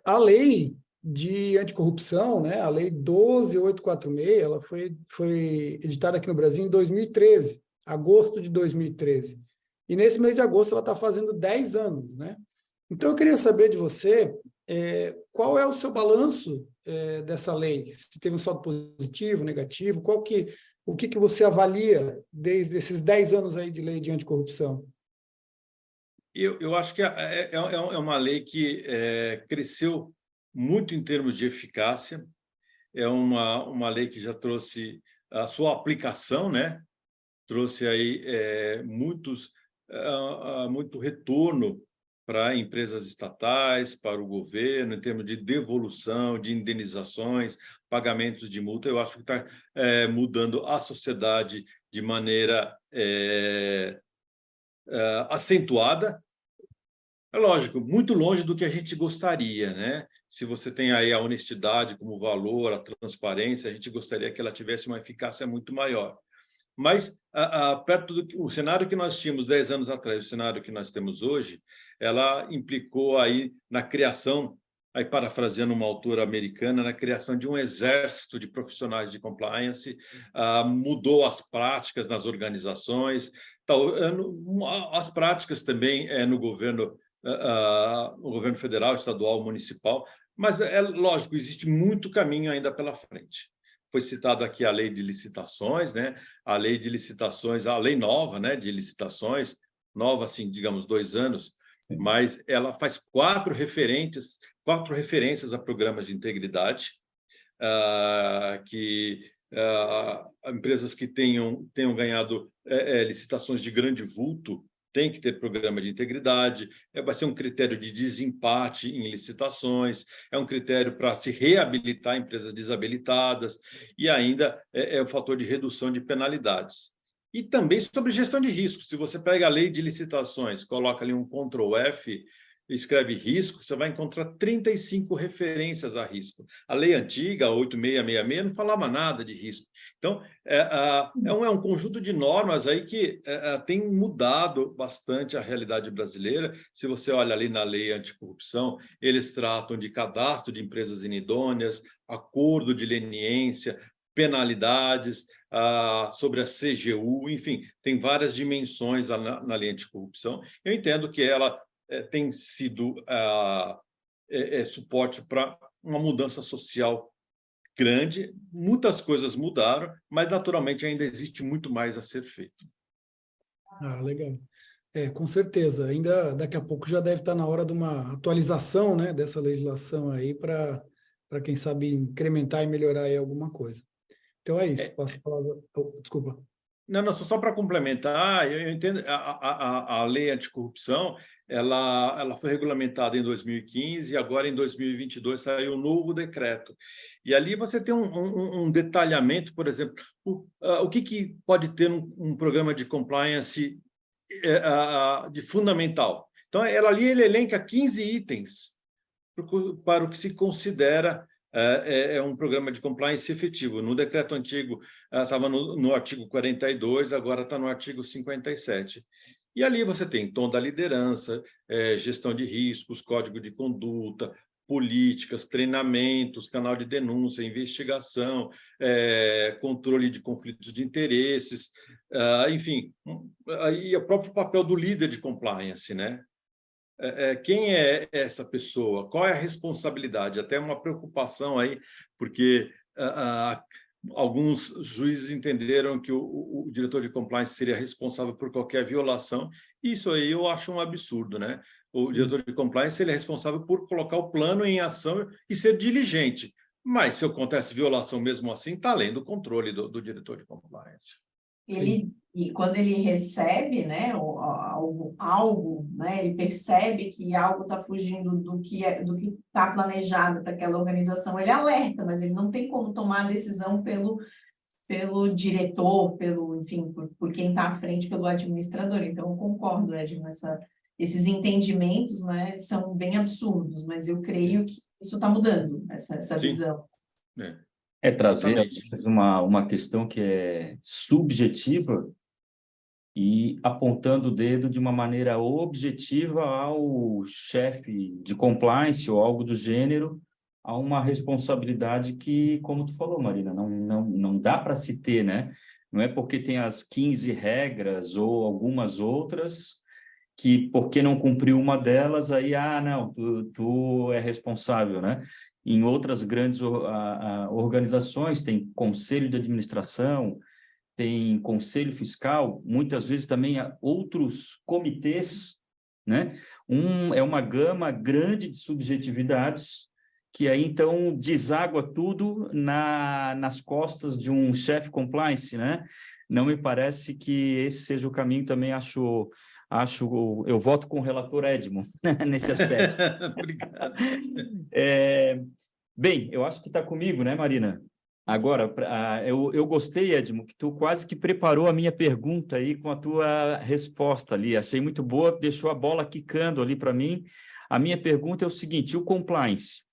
A lei de anticorrupção, né, a Lei 12.846, ela foi editada aqui no Brasil em 2013, agosto de 2013. E nesse mês de agosto ela está fazendo 10 anos, né? Então eu queria saber de você qual é o seu balanço dessa lei? Se teve um saldo positivo, negativo, o que você avalia desde esses 10 anos aí de lei de anticorrupção? Eu acho que é uma lei que cresceu muito em termos de eficácia, é uma lei que já trouxe a sua aplicação, né? Trouxe aí muito retorno para empresas estatais, para o governo, em termos de devolução, de indenizações, pagamentos de multa. Eu acho que está mudando a sociedade de maneira acentuada. É lógico, muito longe do que a gente gostaria, né? Se você tem aí a honestidade como valor, a transparência, a gente gostaria que ela tivesse uma eficácia muito maior. Mas, perto o cenário que nós tínhamos 10 anos atrás, o cenário que nós temos hoje, ela implicou aí na criação, aí parafraseando uma autora americana, na criação de um exército de profissionais de compliance, mudou as práticas nas organizações, as práticas também no governo federal, estadual, municipal, mas é lógico, existe muito caminho ainda pela frente. Foi citado aqui a lei de licitações, né? A lei de licitações, a lei nova, né, de licitações, nova assim, digamos, 2 anos, sim, mas ela faz 4 referências a programas de integridade, empresas que tenham ganhado licitações de grande vulto tem que ter programa de integridade, vai ser um critério de desempate em licitações, é um critério para se reabilitar empresas desabilitadas, e ainda é o fator de redução de penalidades. E também sobre gestão de risco. Se você pega a lei de licitações, coloca ali um Ctrl F, escreve risco, você vai encontrar 35 referências a risco. A lei antiga, a 8666, não falava nada de risco. Então, é um conjunto de normas aí que tem mudado bastante a realidade brasileira. Se você olha ali na lei anticorrupção, eles tratam de cadastro de empresas inidôneas, acordo de leniência, penalidades, sobre a CGU, enfim, tem várias dimensões lá na lei anticorrupção. Eu entendo que ela tem sido suporte para uma mudança social grande. Muitas coisas mudaram, mas naturalmente ainda existe muito mais a ser feito. Legal. Com certeza. Ainda daqui a pouco já deve estar na hora de uma atualização, né, dessa legislação aí para quem sabe incrementar e melhorar aí alguma coisa. Então é isso. Passo a palavra. Desculpa. Não, só para complementar, eu entendo a lei anticorrupção, ela foi regulamentada em 2015 e agora em 2022 saiu um novo decreto. E ali você tem um detalhamento, por exemplo, o que pode ter um programa de compliance de fundamental. Então, ele elenca 15 itens para o que se considera um programa de compliance efetivo. No decreto antigo estava no artigo 42, agora está no artigo 57. E ali você tem tom da liderança, gestão de riscos, código de conduta, políticas, treinamentos, canal de denúncia, investigação, controle de conflitos de interesses, enfim, aí o próprio papel do líder de compliance, né? Quem é essa pessoa? Qual é a responsabilidade? Até uma preocupação aí, porque alguns juízes entenderam que o diretor de compliance seria responsável por qualquer violação. Isso aí eu acho um absurdo, né? O Sim. diretor de compliance ele é responsável por colocar o plano em ação e ser diligente. Mas se acontece violação mesmo assim, está além do controle do diretor de compliance. E quando ele recebe, né, algo, né, ele percebe que algo está fugindo do que está planejado para aquela organização, ele alerta, mas ele não tem como tomar a decisão pelo diretor, enfim, por quem está à frente, pelo administrador. Então, eu concordo, Edmo, esses entendimentos, né, são bem absurdos, mas eu creio que isso está mudando, essa visão. Trazer uma questão que é subjetiva e apontando o dedo de uma maneira objetiva ao chefe de compliance ou algo do gênero, a uma responsabilidade que, como tu falou, Marina, não dá para se ter, né? Não é porque tem as 15 regras ou algumas outras que, porque não cumpriu uma delas, aí, não, tu é responsável, né? Em outras grandes organizações, tem conselho de administração, tem conselho fiscal, muitas vezes também há outros comitês, né? É uma gama grande de subjetividades que aí, então, deságua tudo nas costas de um chefe compliance, né? Não me parece que esse seja o caminho, também eu voto com o relator Edmo nesse aspecto. Obrigado. Bem, eu acho que está comigo, né, Marina? Agora, eu gostei, Edmo, que tu quase que preparou a minha pergunta aí com a tua resposta ali. Achei muito boa, deixou a bola quicando ali para mim. A minha pergunta é o seguinte: o compliance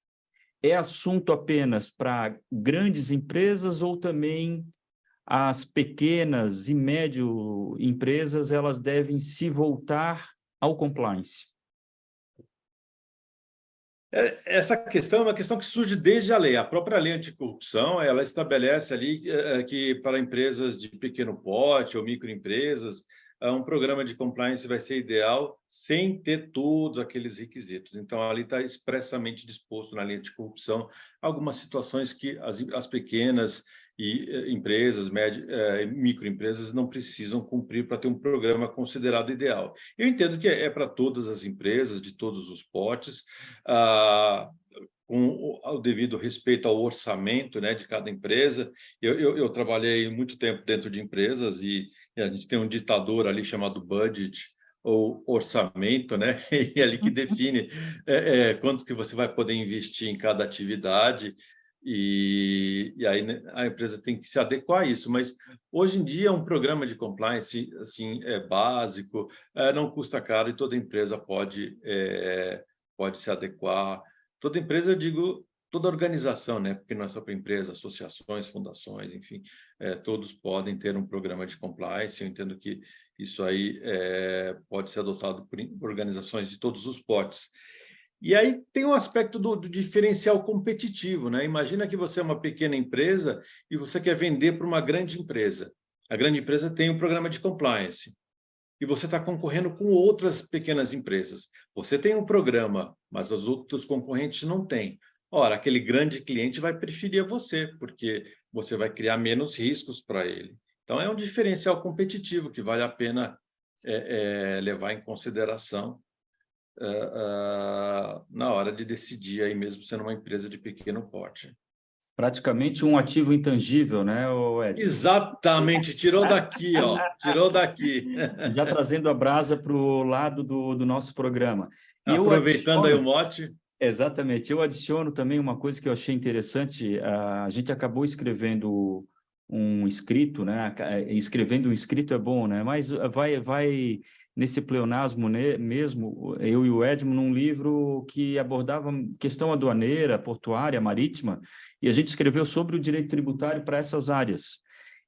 é assunto apenas para grandes empresas ou também as pequenas e médio empresas elas devem se voltar ao compliance? Essa questão é uma questão que surge desde a lei. A própria lei anticorrupção, ela estabelece ali que para empresas de pequeno porte ou microempresas, um programa de compliance vai ser ideal sem ter todos aqueles requisitos. Então, ali está expressamente disposto na lei anticorrupção algumas situações que as pequenas empresas, microempresas não precisam cumprir para ter um programa considerado ideal. Eu entendo que é para todas as empresas, de todos os portes, com o devido respeito ao orçamento, né, de cada empresa. Eu trabalhei muito tempo dentro de empresas e a gente tem um ditador ali chamado budget, o orçamento, né? E é ali que define quanto que você vai poder investir em cada atividade, e aí, né, a empresa tem que se adequar a isso. Mas hoje em dia um programa de compliance assim básico, não custa caro, e toda empresa pode se adequar. Toda empresa, eu digo, toda organização, né? Porque não é só para empresa, associações, fundações, enfim, todos podem ter um programa de compliance. Eu entendo que isso aí pode ser adotado por organizações de todos os portes. E aí tem o aspecto do diferencial competitivo, né? Imagina que você é uma pequena empresa e você quer vender para uma grande empresa. A grande empresa tem um programa de compliance e você está concorrendo com outras pequenas empresas. Você tem um programa, mas os outros concorrentes não têm. Ora, aquele grande cliente vai preferir você, porque você vai criar menos riscos para ele. Então, é um diferencial competitivo que vale a pena levar em consideração na hora de decidir, aí mesmo sendo uma empresa de pequeno porte. Praticamente um ativo intangível, né, Ed? Exatamente, tirou daqui, ó, tirou daqui. Já trazendo a brasa para o lado do nosso programa. E aproveitando aí o mote. Exatamente. Eu adiciono também uma coisa que eu achei interessante. A gente acabou escrevendo um escrito, né? Escrevendo um escrito é bom, né? Mas vai nesse pleonasmo mesmo, eu e o Edmo, num livro que abordava questão aduaneira, portuária, marítima, e a gente escreveu sobre o direito tributário para essas áreas.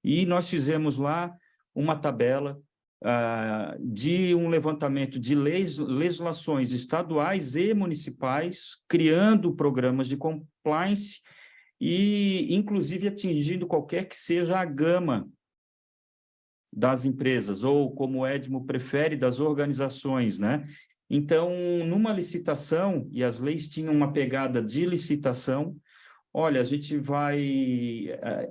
E nós fizemos lá uma tabela de um levantamento de legislações estaduais e municipais, criando programas de compliance e, inclusive, atingindo qualquer que seja a gama das empresas, ou, como o Edmo prefere, das organizações, né? Então, numa licitação, e as leis tinham uma pegada de licitação, olha, a gente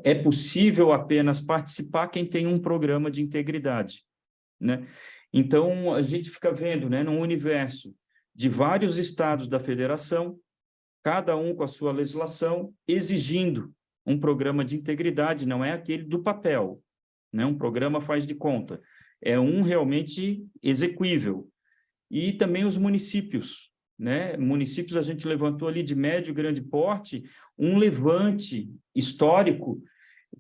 é possível apenas participar quem tem um programa de integridade, né? Então, a gente fica vendo, né, num universo de vários estados da federação, cada um com a sua legislação, exigindo um programa de integridade, não é aquele do papel, né? Um programa faz de conta, é um realmente exequível. E também os municípios, né? Municípios a gente levantou ali de médio e grande porte, um levante histórico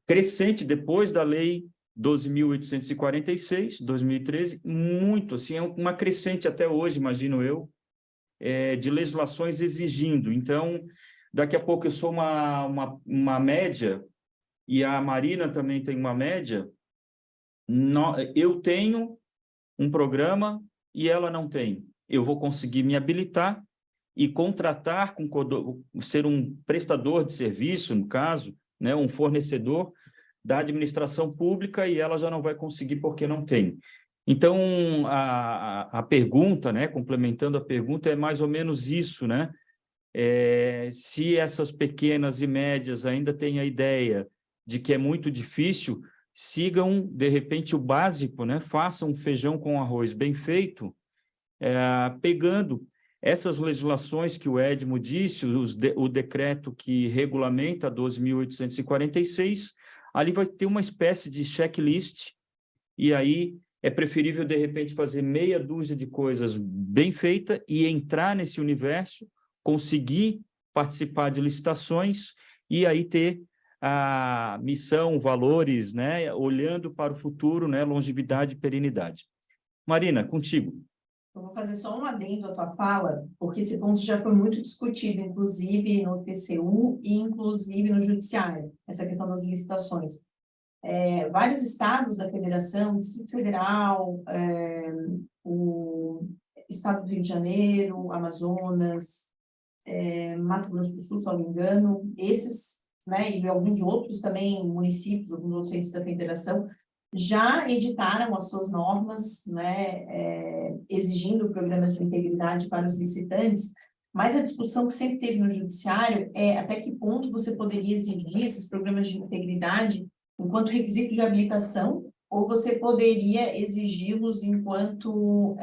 crescente depois da lei 12.846, 2013, muito, assim, é uma crescente até hoje, imagino eu, de legislações exigindo. Então, daqui a pouco eu sou uma média, e a Marina também tem uma média, eu tenho um programa e ela não tem. Eu vou conseguir me habilitar e contratar, ser um prestador de serviço, no caso, né, um fornecedor da administração pública, e ela já não vai conseguir porque não tem. Então, a pergunta, né, complementando a pergunta, é mais ou menos isso, né? Se essas pequenas e médias ainda têm a ideia de que é muito difícil, sigam, de repente, o básico, né? Façam um feijão com arroz bem feito, pegando essas legislações que o Edmo disse, o decreto que regulamenta 12.846, ali vai ter uma espécie de checklist, e aí é preferível, de repente, fazer meia dúzia de coisas bem feitas e entrar nesse universo, conseguir participar de licitações e aí ter a missão, valores, né, olhando para o futuro, né, longevidade e perenidade. Marina, contigo. Eu vou fazer só um adendo à tua fala, porque esse ponto já foi muito discutido, inclusive no TCU e inclusive no Judiciário, essa questão das licitações. Vários estados da federação, Distrito Federal, o estado do Rio de Janeiro, Amazonas, Mato Grosso do Sul, se não me engano, esses, né, e alguns outros também, municípios, alguns outros entes da federação, já editaram as suas normas, né, exigindo programas de integridade para os licitantes, mas a discussão que sempre teve no judiciário é até que ponto você poderia exigir esses programas de integridade enquanto requisito de habilitação, ou você poderia exigi-los enquanto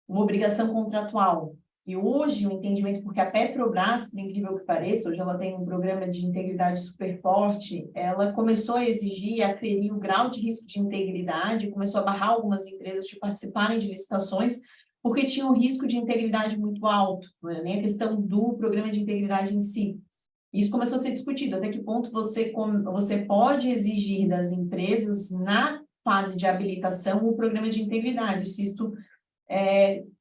uma obrigação contratual. E hoje o entendimento, porque a Petrobras, por incrível que pareça, hoje ela tem um programa de integridade super forte, ela começou a exigir e aferir o grau de risco de integridade, começou a barrar algumas empresas de participarem de licitações, porque tinha um risco de integridade muito alto, não é nem a questão do programa de integridade em si. Isso começou a ser discutido, até que ponto você pode exigir das empresas, na fase de habilitação, o programa de integridade, se isso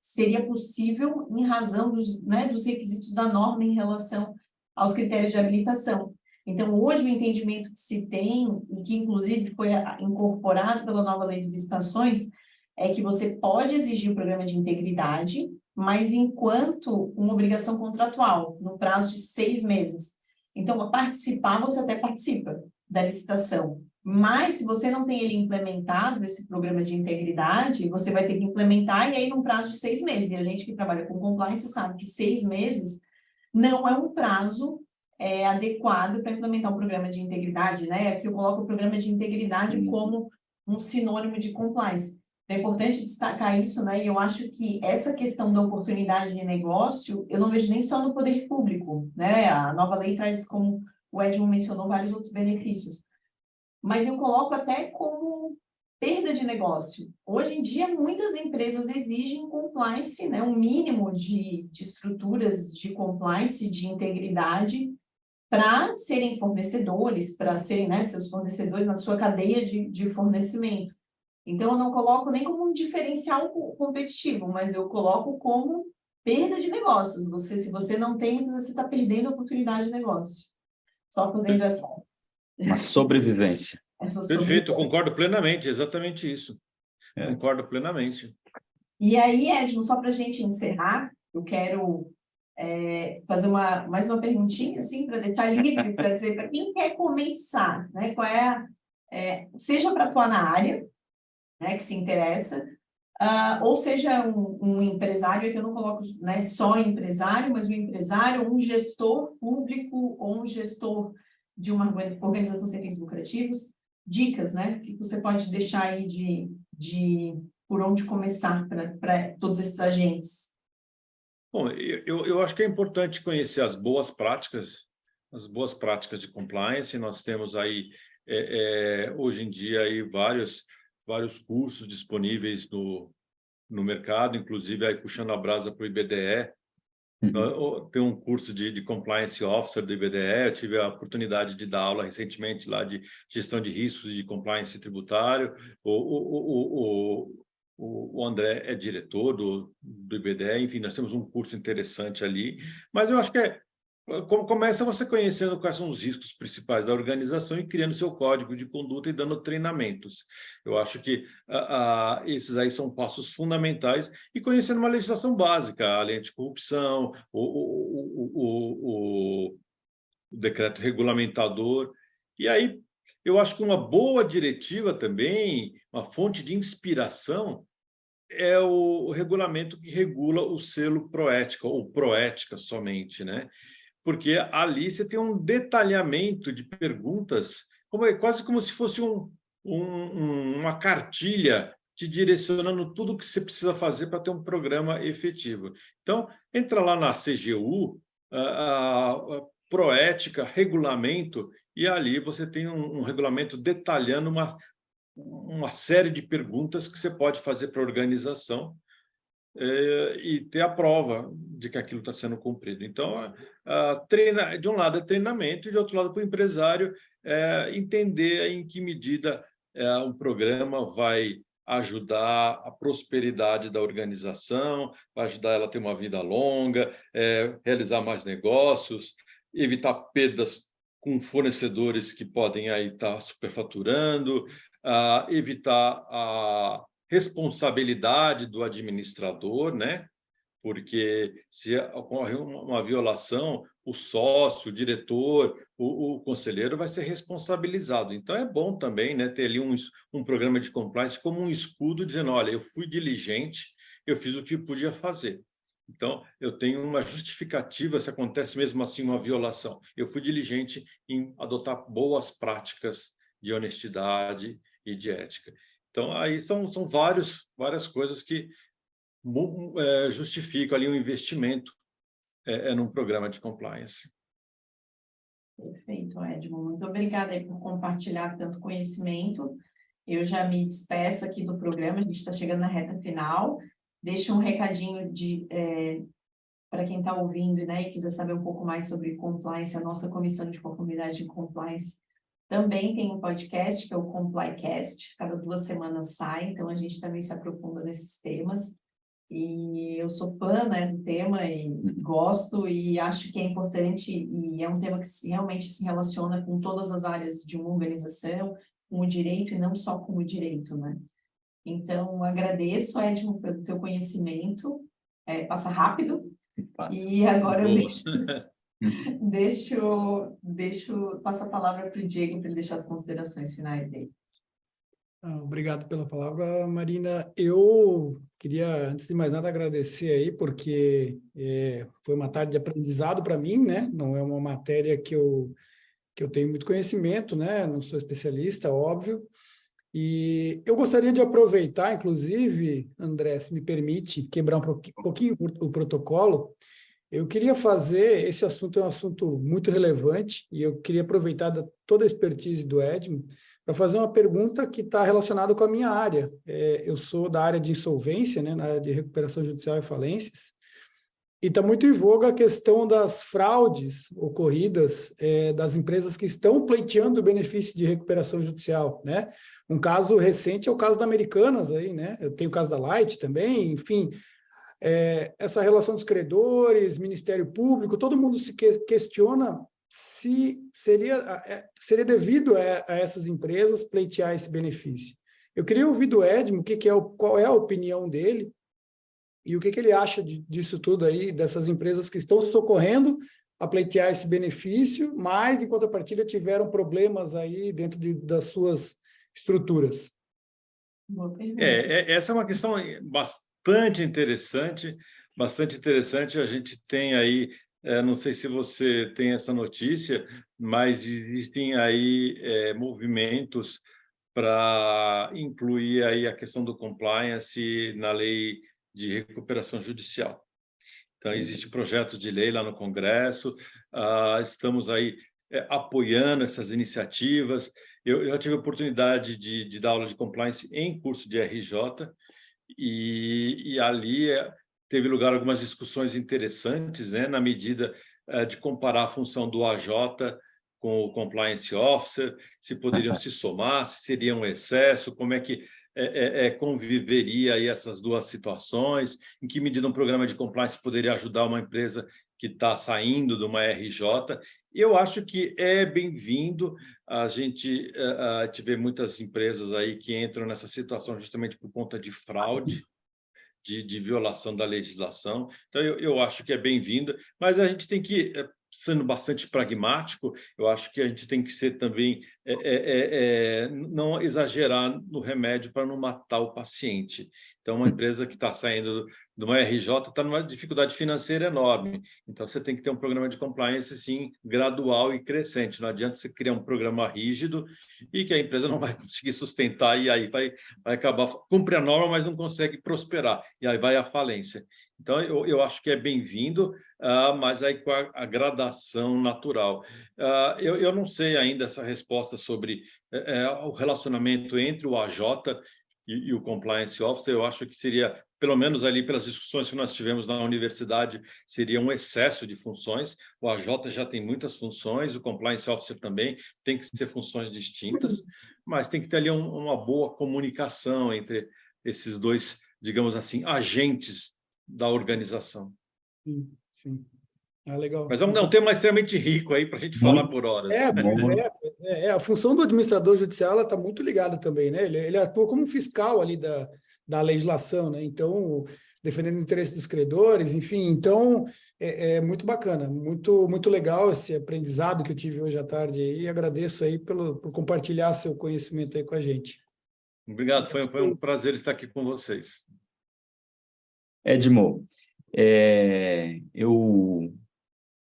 seria possível em razão dos requisitos da norma em relação aos critérios de habilitação. Então, hoje, o entendimento que se tem, e que inclusive foi incorporado pela nova lei de licitações, é que você pode exigir o programa de integridade, mas enquanto uma obrigação contratual, no prazo de 6 meses. Então, para participar, você até participa da licitação. Mas, se você não tem ele implementado, esse programa de integridade, você vai ter que implementar, e aí num prazo de 6 meses. E a gente que trabalha com compliance sabe que 6 meses não é um prazo adequado para implementar um programa de integridade, né? Aqui eu coloco o programa de integridade como um sinônimo de compliance. É importante destacar isso, né? E eu acho que essa questão da oportunidade de negócio, eu não vejo nem só no poder público, né? A nova lei traz, como o Edmund mencionou, vários outros benefícios. Mas eu coloco até como perda de negócio. Hoje em dia, muitas empresas exigem compliance, né? Um mínimo de estruturas de compliance, de integridade, para serem fornecedores, para serem, né, seus fornecedores na sua cadeia de fornecimento. Então, eu não coloco nem como um diferencial competitivo, mas eu coloco como perda de negócios. Se você não tem, você está perdendo a oportunidade de negócio. Só fazendo essa Uma sobrevivência. Perfeito, eu concordo plenamente, exatamente isso. Concordo plenamente. E aí, Edmo, só para a gente encerrar, eu quero fazer mais uma perguntinha, assim, para deixar livre, para dizer para quem quer começar, né? Qual seja para atuar na área, né, que se interessa, ou seja um empresário, que eu não coloco, né, só empresário, mas um empresário, um gestor público ou um gestor de uma organização sem fins lucrativos, dicas, né, que você pode deixar aí de por onde começar para todos esses agentes? Bom, eu acho que é importante conhecer as boas práticas de compliance. Nós temos aí, hoje em dia, aí vários cursos disponíveis no mercado, inclusive aí puxando a brasa para o IBDE. Tem um curso de Compliance Officer do IBDE, eu tive a oportunidade de dar aula recentemente lá de gestão de riscos e de compliance tributário. O André é diretor do IBDE, enfim, nós temos um curso interessante ali, mas eu acho que começa você conhecendo quais são os riscos principais da organização e criando seu código de conduta e dando treinamentos. Eu acho que esses aí são passos fundamentais, e conhecendo uma legislação básica, a lei anticorrupção, o decreto regulamentador. E aí, eu acho que uma boa diretiva também, uma fonte de inspiração, é o regulamento que regula o selo Proética, ou Proética somente, né? Porque ali você tem um detalhamento de perguntas, quase como se fosse uma cartilha te direcionando tudo o que você precisa fazer para ter um programa efetivo. Então, entra lá na CGU, a Proética, regulamento, e ali você tem um regulamento detalhando uma série de perguntas que você pode fazer para a organização e ter a prova de que aquilo está sendo cumprido. Então, de um lado é treinamento, e de outro lado, para o empresário entender em que medida um programa vai ajudar a prosperidade da organização, vai ajudar ela a ter uma vida longa, realizar mais negócios, evitar perdas com fornecedores que podem aí estar superfaturando, evitar a responsabilidade do administrador, né? Porque se ocorre uma violação, o sócio, o diretor, o conselheiro vai ser responsabilizado. Então, é bom também, né, ter ali um programa de compliance como um escudo, dizendo, olha, eu fui diligente, eu fiz o que podia fazer. Então, eu tenho uma justificativa se acontece mesmo assim uma violação. Eu fui diligente em adotar boas práticas de honestidade e de ética. Então, aí são várias coisas que justificam ali um investimento num programa de compliance. Perfeito, Edmo. Muito obrigada aí por compartilhar tanto conhecimento. Eu já me despeço aqui do programa, a gente está chegando na reta final. Deixo um recadinho para quem está ouvindo, né, e quiser saber um pouco mais sobre compliance. A nossa comissão de conformidade de compliance também tem um podcast, que é o ComplyCast. Cada 2 semanas sai, então a gente também se aprofunda nesses temas. E eu sou fã, né, do tema e gosto e acho que é importante e é um tema que realmente se relaciona com todas as áreas de uma organização, com o direito e não só com o direito, né? Então, agradeço, Edmo, pelo teu conhecimento. Passa rápido. Passa. E agora eu passo a palavra para o Diego para ele deixar as considerações finais dele. Obrigado pela palavra, Marina. Eu queria, antes de mais nada, agradecer aí, porque foi uma tarde de aprendizado para mim, né? Não é uma matéria que eu tenho muito conhecimento, né? Não sou especialista, óbvio. E eu gostaria de aproveitar, inclusive, André, se me permite, quebrar um pouquinho o protocolo. Eu queria fazer, esse assunto é um assunto muito relevante, e eu queria aproveitar toda a expertise do Edmo para fazer uma pergunta que está relacionada com a minha área. Eu sou da área de insolvência, né, na área de recuperação judicial e falências, e está muito em voga a questão das fraudes ocorridas das empresas que estão pleiteando o benefício de recuperação judicial, né? Um caso recente é o caso da Americanas, aí, né? Eu tenho o caso da Light também, enfim. Essa relação dos credores, Ministério Público, todo mundo se questiona se seria devido a essas empresas pleitear esse benefício. Eu queria ouvir do Edmo qual é a opinião dele e o que ele acha disso tudo aí, dessas empresas que estão socorrendo a pleitear esse benefício, mas, em contrapartida, tiveram problemas aí dentro das suas estruturas. Essa é uma questão bastante interessante. A gente tem aí, não sei se você tem essa notícia, mas existem aí movimentos para incluir aí a questão do compliance na lei de recuperação judicial. Então, existe projeto de lei lá no Congresso, estamos aí apoiando essas iniciativas. Eu já tive a oportunidade de dar aula de compliance em curso de RJ, e ali teve lugar algumas discussões interessantes, né, na medida de comparar a função do AJ com o Compliance Officer, se poderiam se somar, se seria um excesso, como é que conviveria aí essas duas situações, em que medida um programa de compliance poderia ajudar uma empresa que está saindo de uma RJ. Eu acho que é bem-vindo. A gente vê muitas empresas aí que entram nessa situação justamente por conta de fraude, de violação da legislação. Então, eu acho que é bem-vindo, mas a gente tem que, sendo bastante pragmático, eu acho que a gente tem que ser também, não exagerar no remédio para não matar o paciente. Então, uma empresa que está saindo de uma RJ está numa dificuldade financeira enorme. Então, você tem que ter um programa de compliance, sim, gradual e crescente. Não adianta você criar um programa rígido e que a empresa não vai conseguir sustentar e aí vai acabar, cumpre a norma, mas não consegue prosperar. E aí vai à falência. Então, eu acho que é bem-vindo, mas aí com a gradação natural. Eu não sei ainda essa resposta sobre o relacionamento entre o AJ e o Compliance Officer. Eu acho que seria, pelo menos ali pelas discussões que nós tivemos na universidade, seria um excesso de funções. O AJ já tem muitas funções, o Compliance Officer também, tem que ser funções distintas, mas tem que ter ali uma boa comunicação entre esses dois, digamos assim, agentes da organização. Sim. Legal. Mas é um tema extremamente rico aí para a gente falar por horas. A função do administrador judicial está muito ligada também, né? Ele atua como um fiscal ali da legislação, né? Então, defendendo o interesse dos credores, enfim. Então, é muito bacana, muito legal esse aprendizado que eu tive hoje à tarde e agradeço aí por compartilhar seu conhecimento aí com a gente. Obrigado, foi um prazer estar aqui com vocês. Edmo,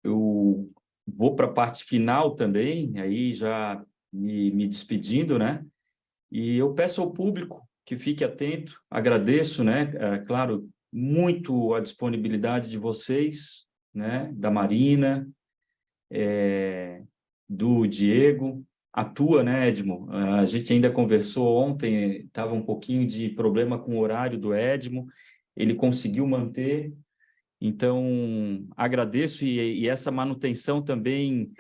eu vou para a parte final também, aí já me despedindo, né? E eu peço ao público que fique atento, agradeço, né? Claro, muito a disponibilidade de vocês, né? Da Marina, do Diego, a tua, né, Edmo? A gente ainda conversou ontem, estava um pouquinho de problema com o horário do Edmo, ele conseguiu manter, então agradeço, e essa manutenção também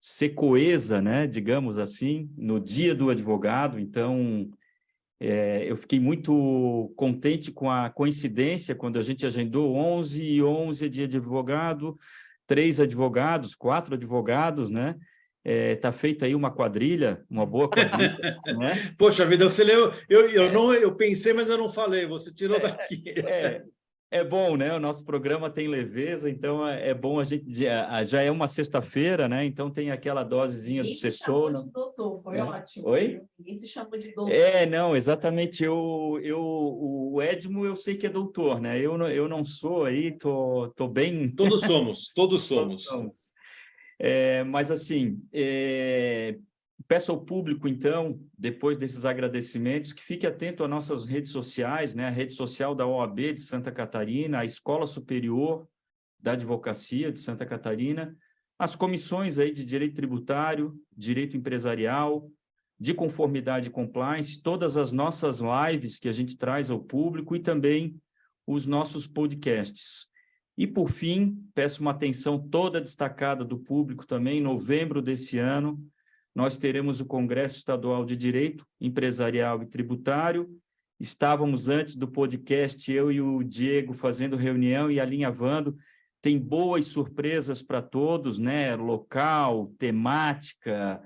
ser coesa, né, digamos assim, no dia do advogado. Então eu fiquei muito contente com a coincidência quando a gente agendou 11 é dia de advogado, 3 advogados, 4 advogados, né? Tá feita aí uma quadrilha, uma boa quadrilha, né? Poxa vida, você leu, eu pensei, mas eu não falei, você tirou daqui. É bom, né? O nosso programa tem leveza, então é bom a gente... Já é uma sexta-feira, né? Então tem aquela dosezinha do sextou. Ninguém se chamou de doutor, foi ótimo. Oi? Ninguém se chamou de doutor. Não, exatamente. O Edmo, eu sei que é doutor, né? Eu não sou aí, tô bem... Todos somos. Mas, assim, peço ao público, então, depois desses agradecimentos, que fique atento às nossas redes sociais, né? A rede social da OAB de Santa Catarina, a Escola Superior da Advocacia de Santa Catarina, as comissões aí de Direito Tributário, Direito Empresarial, de Conformidade e Compliance, todas as nossas lives que a gente traz ao público e também os nossos podcasts. E, por fim, peço uma atenção toda destacada do público também. Em novembro desse ano, nós teremos o Congresso Estadual de Direito Empresarial e Tributário. Estávamos, antes do podcast, eu e o Diego fazendo reunião e alinhavando. Tem boas surpresas para todos, né? Local, temática,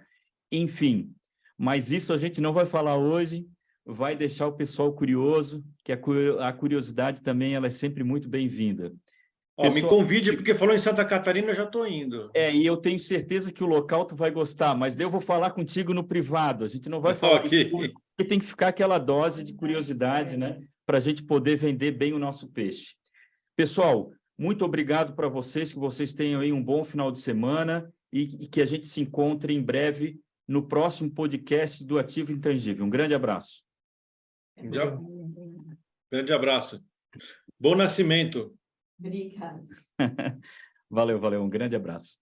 enfim. Mas isso a gente não vai falar hoje, vai deixar o pessoal curioso, que a curiosidade também ela é sempre muito bem-vinda. Me convide, porque falou em Santa Catarina, eu já estou indo. E eu tenho certeza que o local tu vai gostar, mas daí eu vou falar contigo no privado, a gente não vai falar Okay. porque tem que ficar aquela dose de curiosidade, né? Para a gente poder vender bem o nosso peixe. Pessoal, muito obrigado para vocês, que vocês tenham aí um bom final de semana e que a gente se encontre em breve no próximo podcast do Ativo Intangível. Um grande abraço. Grande abraço. Bom nascimento. Obrigada. Valeu. Um grande abraço.